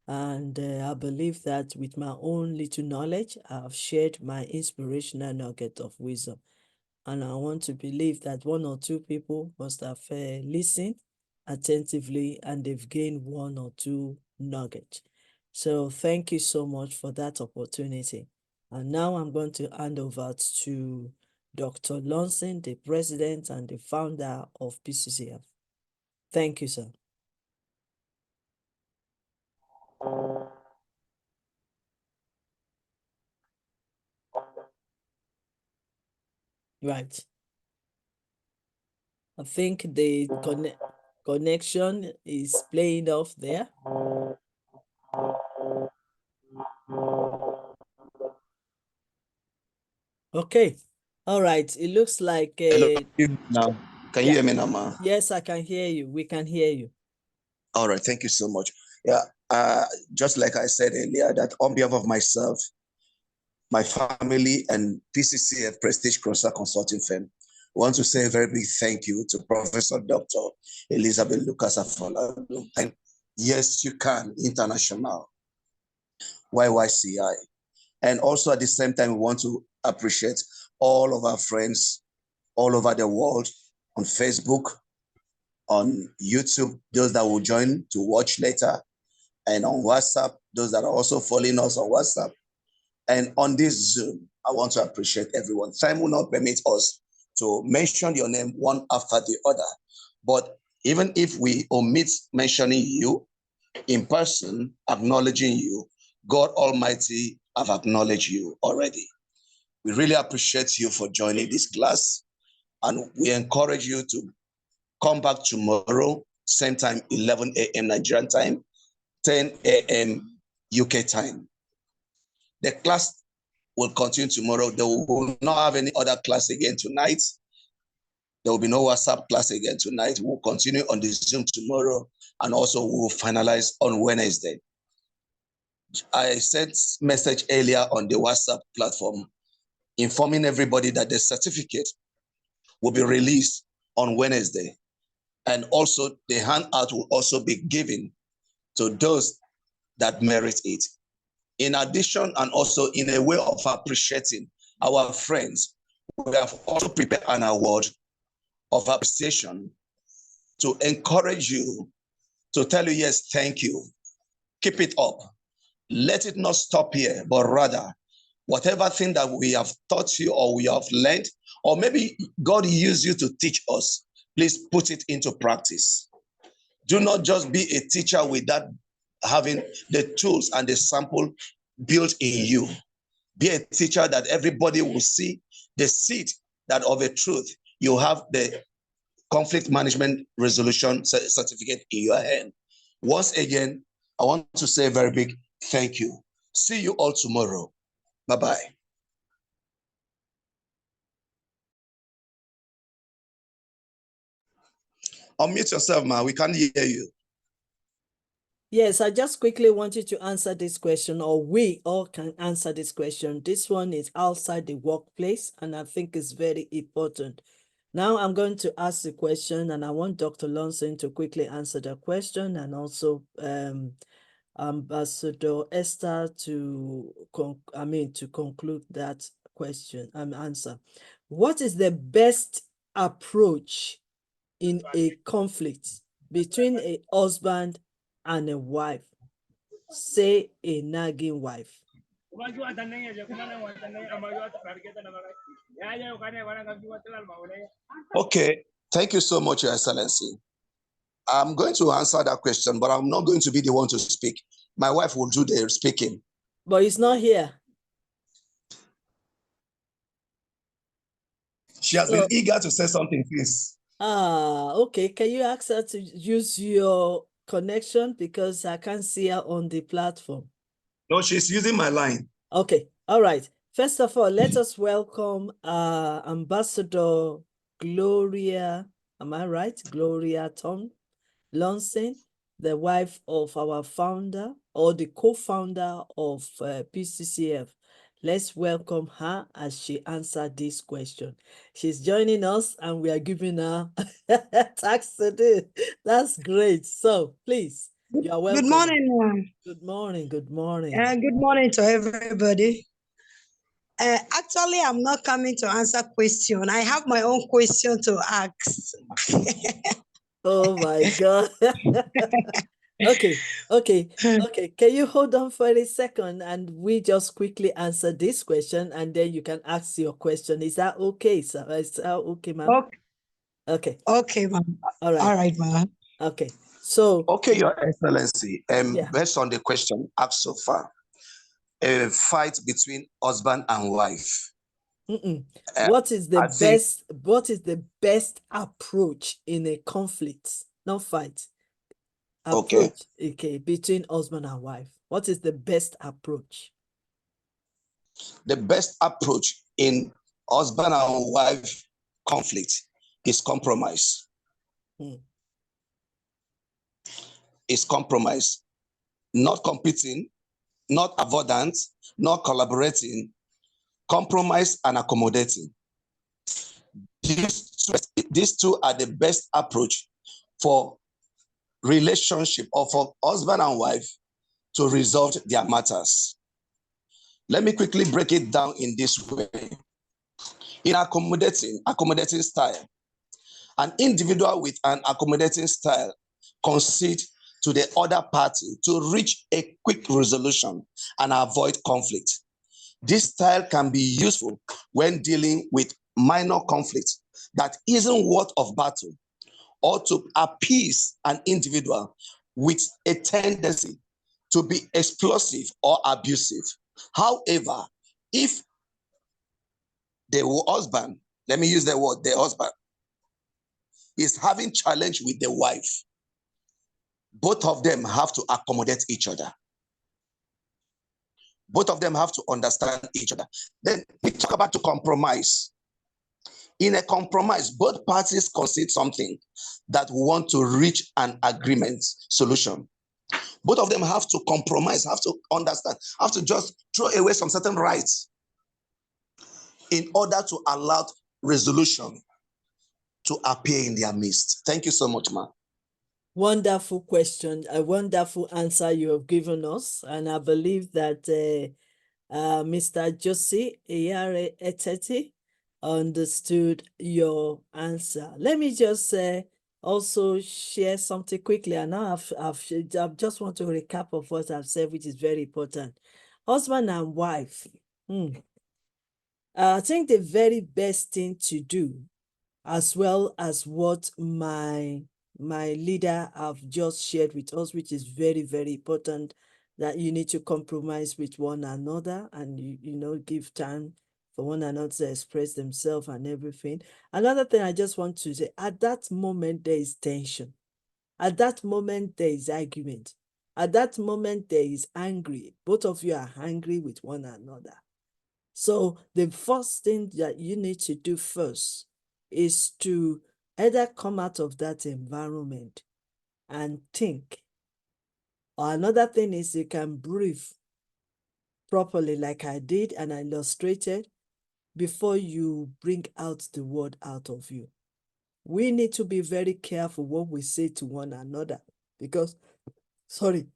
And I believe that with my own little knowledge, I've shared my inspirational nugget of wisdom. And I want to believe that one or two people must have listened attentively and they've gained one or two nuggets. So thank you so much for that opportunity. And now I'm going to hand over to Dr. Lonson, the president and the founder of PCCF. Thank you, sir. Right. I think the connection is playing off there. Okay. All right. It looks like Hello, now. Can you yeah. hear me now, ma? Yes, I can hear you. We can hear you. All right, thank you so much. Yeah, just like I said earlier, that on behalf of myself, my family, and PCCF Prestige Crosser Consulting Firm, I want to say a very big thank you to Professor Dr. Elizabeth Lucas Afolalu and Yes You Can International, YYCI. And also at the same time, we want to appreciate all of our friends all over the world on Facebook, on YouTube, those that will join to watch later, and on WhatsApp, those that are also following us on WhatsApp. And on this Zoom, I want to appreciate everyone. Time will not permit us to mention your name one after the other. But even if we omit mentioning you in person, acknowledging you, God Almighty have acknowledged you already. We really appreciate you for joining this class. And we encourage you to come back tomorrow, same time, 11 a.m. Nigerian time, 10 a.m. UK time. The class will continue tomorrow. They will not have any other class again tonight. There will be no WhatsApp class again tonight. We'll continue on the Zoom tomorrow, and also we'll finalize on Wednesday. I sent message earlier on the WhatsApp platform informing everybody that the certificate will be released on Wednesday. And also the handout will also be given to those that merit it. In addition, and also in a way of appreciating our friends, we have also prepared an award of appreciation to encourage you, to tell you, yes, thank you. Keep it up. Let it not stop here, but rather whatever thing that we have taught you or we have learned, or maybe God used you to teach us, please put it into practice. Do not just be a teacher without having the tools and the sample built in you. Be a teacher that everybody will see the seed that of a truth. You have the conflict management resolution certificate in your hand. Once again, I want to say a very big thank you. See you all tomorrow. Bye-bye. Unmute yourself, ma. We can't hear you. Yes, I just quickly wanted to answer this question, or we all can answer this question. This one is outside the workplace, and I think it's very important. Now I'm going to ask the question, and I want Dr. Lonson to quickly answer the question, and also Ambassador Esther to conclude that question and answer. What is the best approach in a conflict between a husband and a wife? Say a nagging wife. Okay, thank you so much, Your Excellency. I'm going to answer that question, but I'm not going to be the one to speak. My wife will do the speaking. But he's not here. She has been eager to say something, please. Okay. Can you ask her to use your connection, because I can't see her on the platform? No, she's using my line. Okay. All right. First of all, let us welcome Ambassador Gloria. Am I right? Gloria Tom Lonson, the wife of our founder, or the co-founder of PCCF. Let's welcome her as she answered this question. She's joining us and we are giving her tax today. That's great. So please, you are welcome. Good morning. Good morning. Good morning. Good morning to everybody. Actually, I'm not coming to answer question. I have my own question to ask. Oh my God. Okay. Can you hold on for a second and we just quickly answer this question, and then you can ask your question. Is that okay, sir? Is that okay, ma'am? Okay. Okay. Okay, ma'am. All right. All right, ma'am. Okay. So. Okay, Your Excellency. Yeah. Based on the question asked so far, a fight between husband and wife. What is the best approach in a conflict, not fight? Approach, okay, between husband and wife. What is the best approach? The best approach in husband and wife conflict is compromise. Is compromise. Not competing, not avoidant, not collaborating, compromise and accommodating. These two are the best approach for relationship, or for husband and wife to resolve their matters. Let me quickly break it down in this way. In accommodating style, an individual with an accommodating style concede to the other party to reach a quick resolution and avoid conflict. This style can be useful when dealing with minor conflicts that isn't worth of battle, or to appease an individual with a tendency to be explosive or abusive. However, if the husband, let me use the word, the husband, is having challenge with the wife, both of them have to accommodate each other. Both of them have to understand each other. Then we talk about to compromise. In a compromise, both parties concede something that want to reach an agreement solution. Both of them have to compromise, have to understand, have to just throw away some certain rights in order to allow resolution to appear in their midst. Thank you so much, ma'am. Wonderful question, a wonderful answer you have given us. And I believe that Mr. Josie Eyare Eteti understood your answer. Let me just also share something quickly. And now I just want to recap of what I've said, which is very important. Husband and wife, I think the very best thing to do, as well as what my leader have just shared with us, which is very, very important, that you need to compromise with one another and give time for one another to express themselves and everything. Another thing I just want to say, at that moment there is tension. At that moment there is argument. At that moment there is angry. Both of you are angry with one another. So the first thing that you need to do first is to either come out of that environment and think. Or another thing is you can breathe properly like I did and I illustrated before you bring out the word out of you. We need to be very careful what we say to one another because,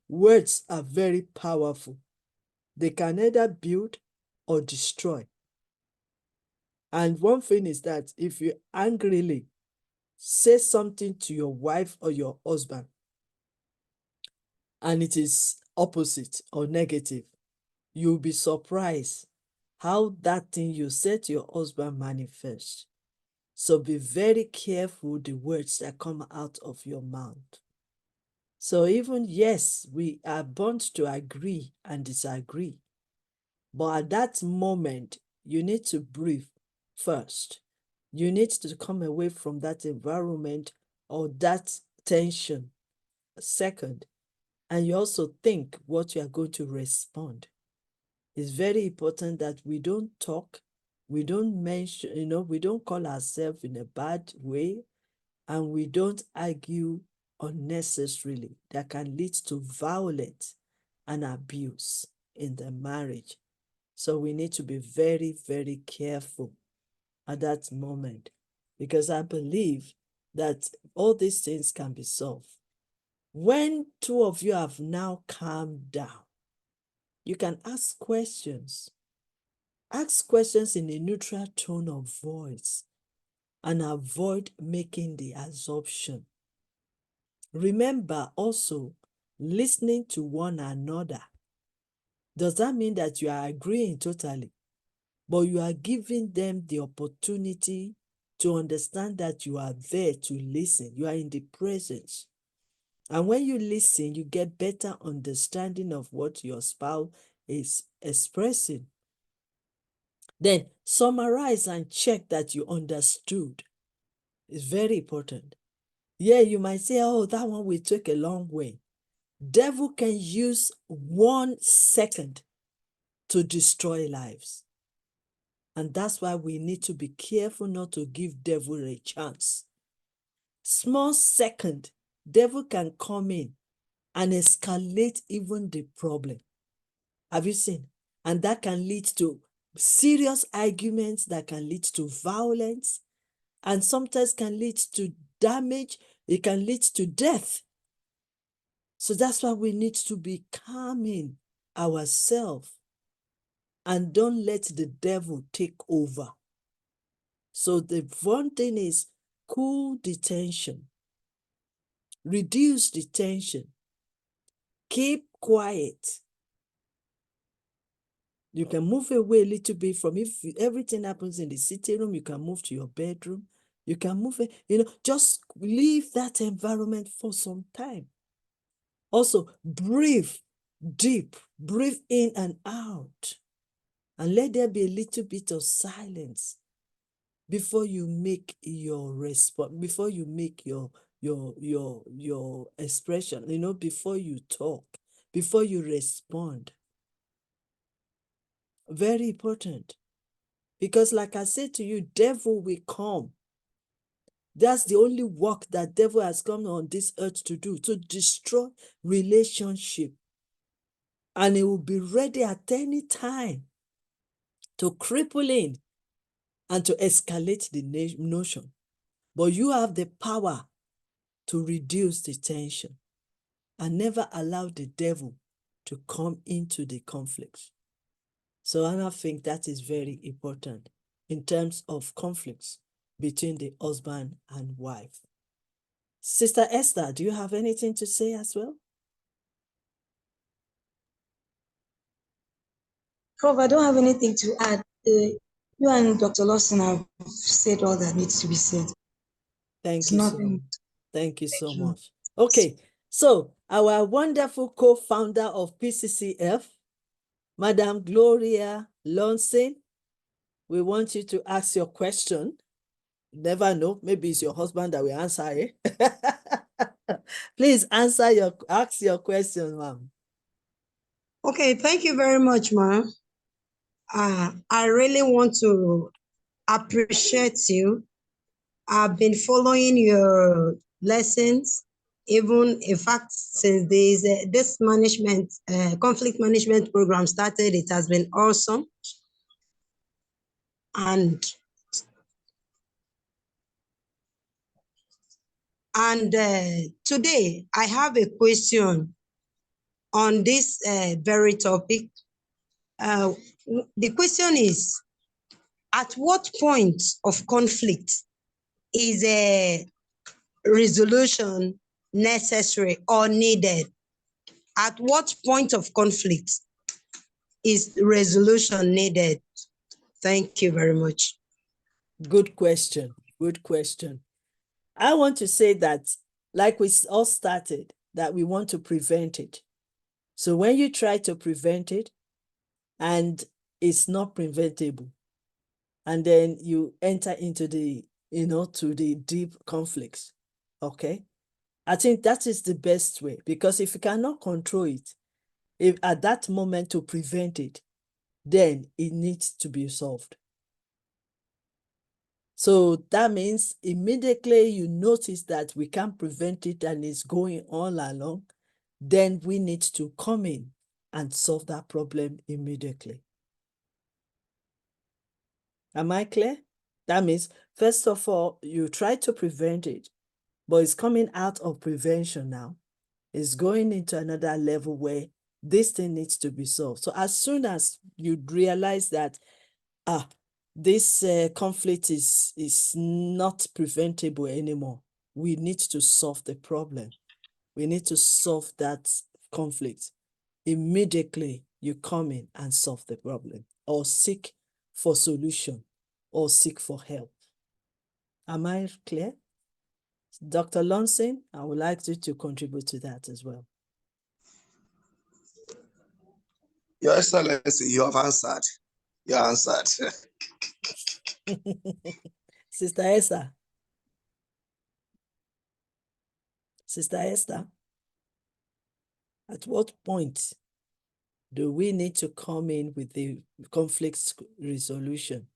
words are very powerful. They can either build or destroy. And one thing is that if you angrily say something to your wife or your husband and it is opposite or negative, you'll be surprised how that thing you said to your husband manifests. So be very careful the words that come out of your mouth. So even, yes, we are bound to agree and disagree. But at that moment, you need to breathe first. You need to come away from that environment or that tension second. And you also think what you are going to respond. It's very important that we don't talk, we don't mention, we don't call ourselves in a bad way, and we don't argue unnecessarily that can lead to violence and abuse in the marriage. So we need to be very, very careful at that moment because I believe that all these things can be solved. When two of you have now calmed down, you can ask questions. Ask questions in a neutral tone of voice and avoid making the assumption. Remember also, listening to one another. Does that mean that you are agreeing totally? But you are giving them the opportunity to understand that you are there to listen. You are in the presence. And when you listen, you get better understanding of what your spouse is expressing. Then summarize and check that you understood. It's very important. Yeah, you might say, oh, that one will take a long way. Devil can use 1 second to destroy lives. And that's why we need to be careful not to give devil a chance. Small second, devil can come in and escalate even the problem. Have you seen? And that can lead to serious arguments, that can lead to violence, and sometimes can lead to damage. It can lead to death. So that's why we need to be calming ourselves and don't let the devil take over. So the one thing is cool the tension, reduce the tension, keep quiet. You can move away a little bit from if everything happens in the sitting room, you can move to your bedroom. You can move, just leave that environment for some time. Also, breathe deep, breathe in and out, and let there be a little bit of silence before you make your response, before you make your expression, before you talk, before you respond. Very important. Because like I said to you, devil will come. That's the only work that devil has come on this earth to do, to destroy relationship. And he will be ready at any time to cripple in and to escalate the notion. But you have the power to reduce the tension and never allow the devil to come into the conflict. So I think that is very important in terms of conflicts between the husband and wife. Sister Esther, do you have anything to say as well? Prof, I don't have anything to add. You and Dr. Lawson have said all that needs to be said. Thank It's you so nothing. much. Thank you so Thank you. much. Okay, so our wonderful co-founder of PCCF, Madam Gloria Lonson, we want you to ask your question. Never know, maybe it's your husband that will answer it. Please ask your question, ma'am. Okay, thank you very much, ma'am. I really want to appreciate you. I've been following your lessons, even in fact, since this conflict management program started, it has been awesome. And today I have a question on this very topic. The question is, at what point of conflict is a resolution necessary or needed? At what point of conflict is resolution needed? Thank you very much. Good question. Good question. I want to say that, like we all started, that we want to prevent it. So when you try to prevent it and it's not preventable, and then you enter into the, to the deep conflicts, okay? I think that is the best way, because if you cannot control it, if at that moment to prevent it, then it needs to be solved. So that means immediately you notice that we can't prevent it and it's going all along, then we need to come in and solve that problem immediately. Am I clear? That means, first of all, you try to prevent it, but it's coming out of prevention now. It's going into another level where this thing needs to be solved. So as soon as you realize that, this conflict is not preventable anymore, we need to solve the problem. We need to solve that conflict. Immediately, you come in and solve the problem, or seek for solution, or seek for help. Am I clear? Dr. Lonson, I would like you to contribute to that as well. Your Excellency, you have answered. You answered. Sister Esther. Sister Esther, at what point do we need to come in with the conflict resolution?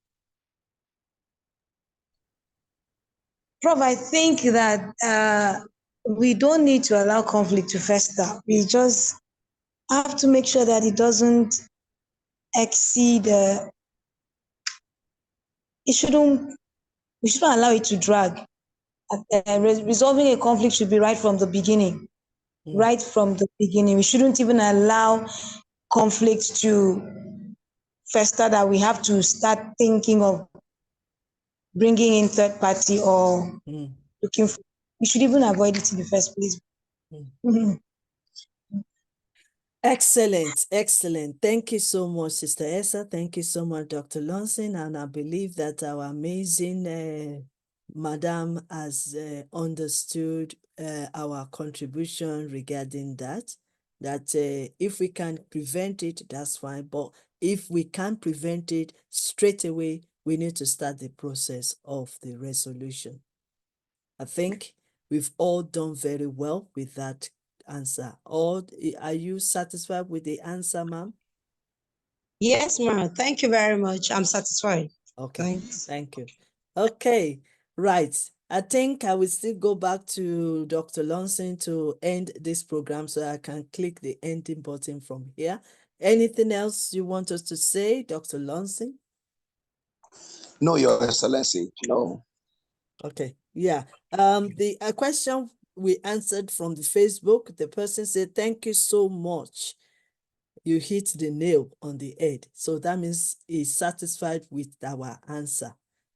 Prof, I think that we don't need to allow conflict to fester. We just have to make sure that it doesn't exceed. We shouldn't allow it to drag. Resolving a conflict should be right from the beginning. Right from the beginning. We shouldn't even allow conflict to fester, that we have to start thinking of bringing in third party or looking for. We should even avoid it in the first place. Excellent, excellent. Thank you so much, Sister Esther. Thank you so much, Dr. Lonson. And I believe that our amazing Madam has understood our contribution regarding that if we can prevent it, that's fine. But if we can't prevent it straight away, we need to start the process of the resolution. I think we've all done very well with that answer. Or are you satisfied with the answer, ma'am? Yes, ma'am. Thank you very much. I'm satisfied. Okay, thanks. Thank you. Okay, right. I think I will still go back to Dr. Lonson to end this program so I can click the ending button from here. Anything else you want us to say, Dr. Lonson? No, Your Excellency, no. Okay, yeah. The question we answered from the Facebook, the person said, thank you so much. You hit the nail on the head. So that means he's satisfied with our answer.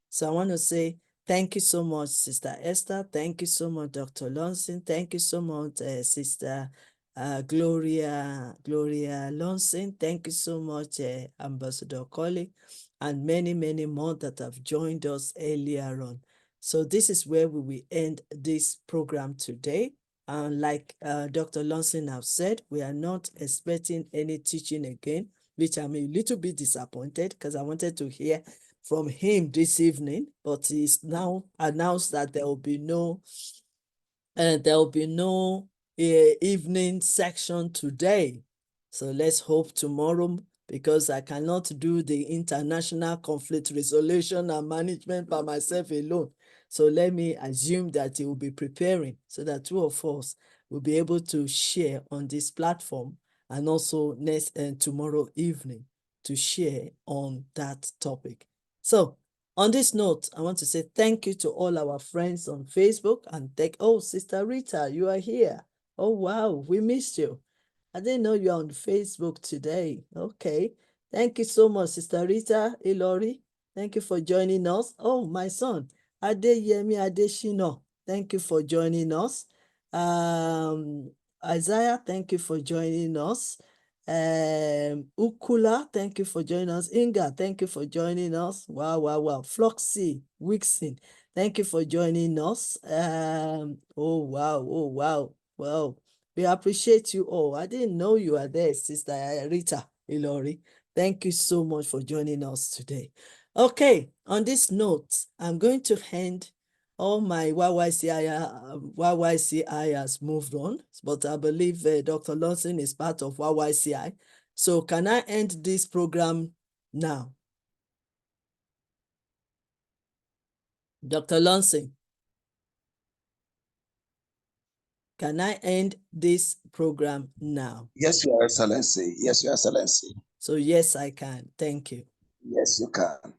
So I want to say thank you so much, Sister Esther. Thank you so much, Dr. Lonson. Thank you so much, Sister Gloria Lonson. Thank you so much, Ambassador Colley, and many, many more that have joined us earlier on. So this is where we will end this program today. And like Dr. Lonson have said, we are not expecting any teaching again, which I'm a little bit disappointed because I wanted to hear from him this evening, but he's now announced that there will be no evening section today. So let's hope tomorrow, because I cannot do the international conflict resolution and management by myself alone. So let me assume that he will be preparing so that two of us will be able to share on this platform, and also next and tomorrow evening to share on that topic. So on this note, I want to say thank you to all our friends on Facebook, and oh, Sister Rita, you are here. Oh, wow, we missed you. I didn't know you're on Facebook today. Okay. Thank you so much, Sister Rita Ilori. Thank you for joining us. Oh, my son, Adeyemi Adeshino. Thank you for joining us. Isaiah, thank you for joining us. Ukula, thank you for joining us. Inga, thank you for joining us. Wow, wow, wow. Floxy, Wixin, thank you for joining us. Oh, wow, oh, wow, wow. We appreciate you all. I didn't know you were there, Sister Rita Ilori. Thank you so much for joining us today. Okay, on this note, I'm going to hand all my YYCI has moved on, but I believe Dr. Lawson is part of YYCI. So can I end this program now? Dr. Lawson, can I end this program now? Yes, Your Excellency. Yes, Your Excellency. So yes, I can. Thank you. Yes, you can.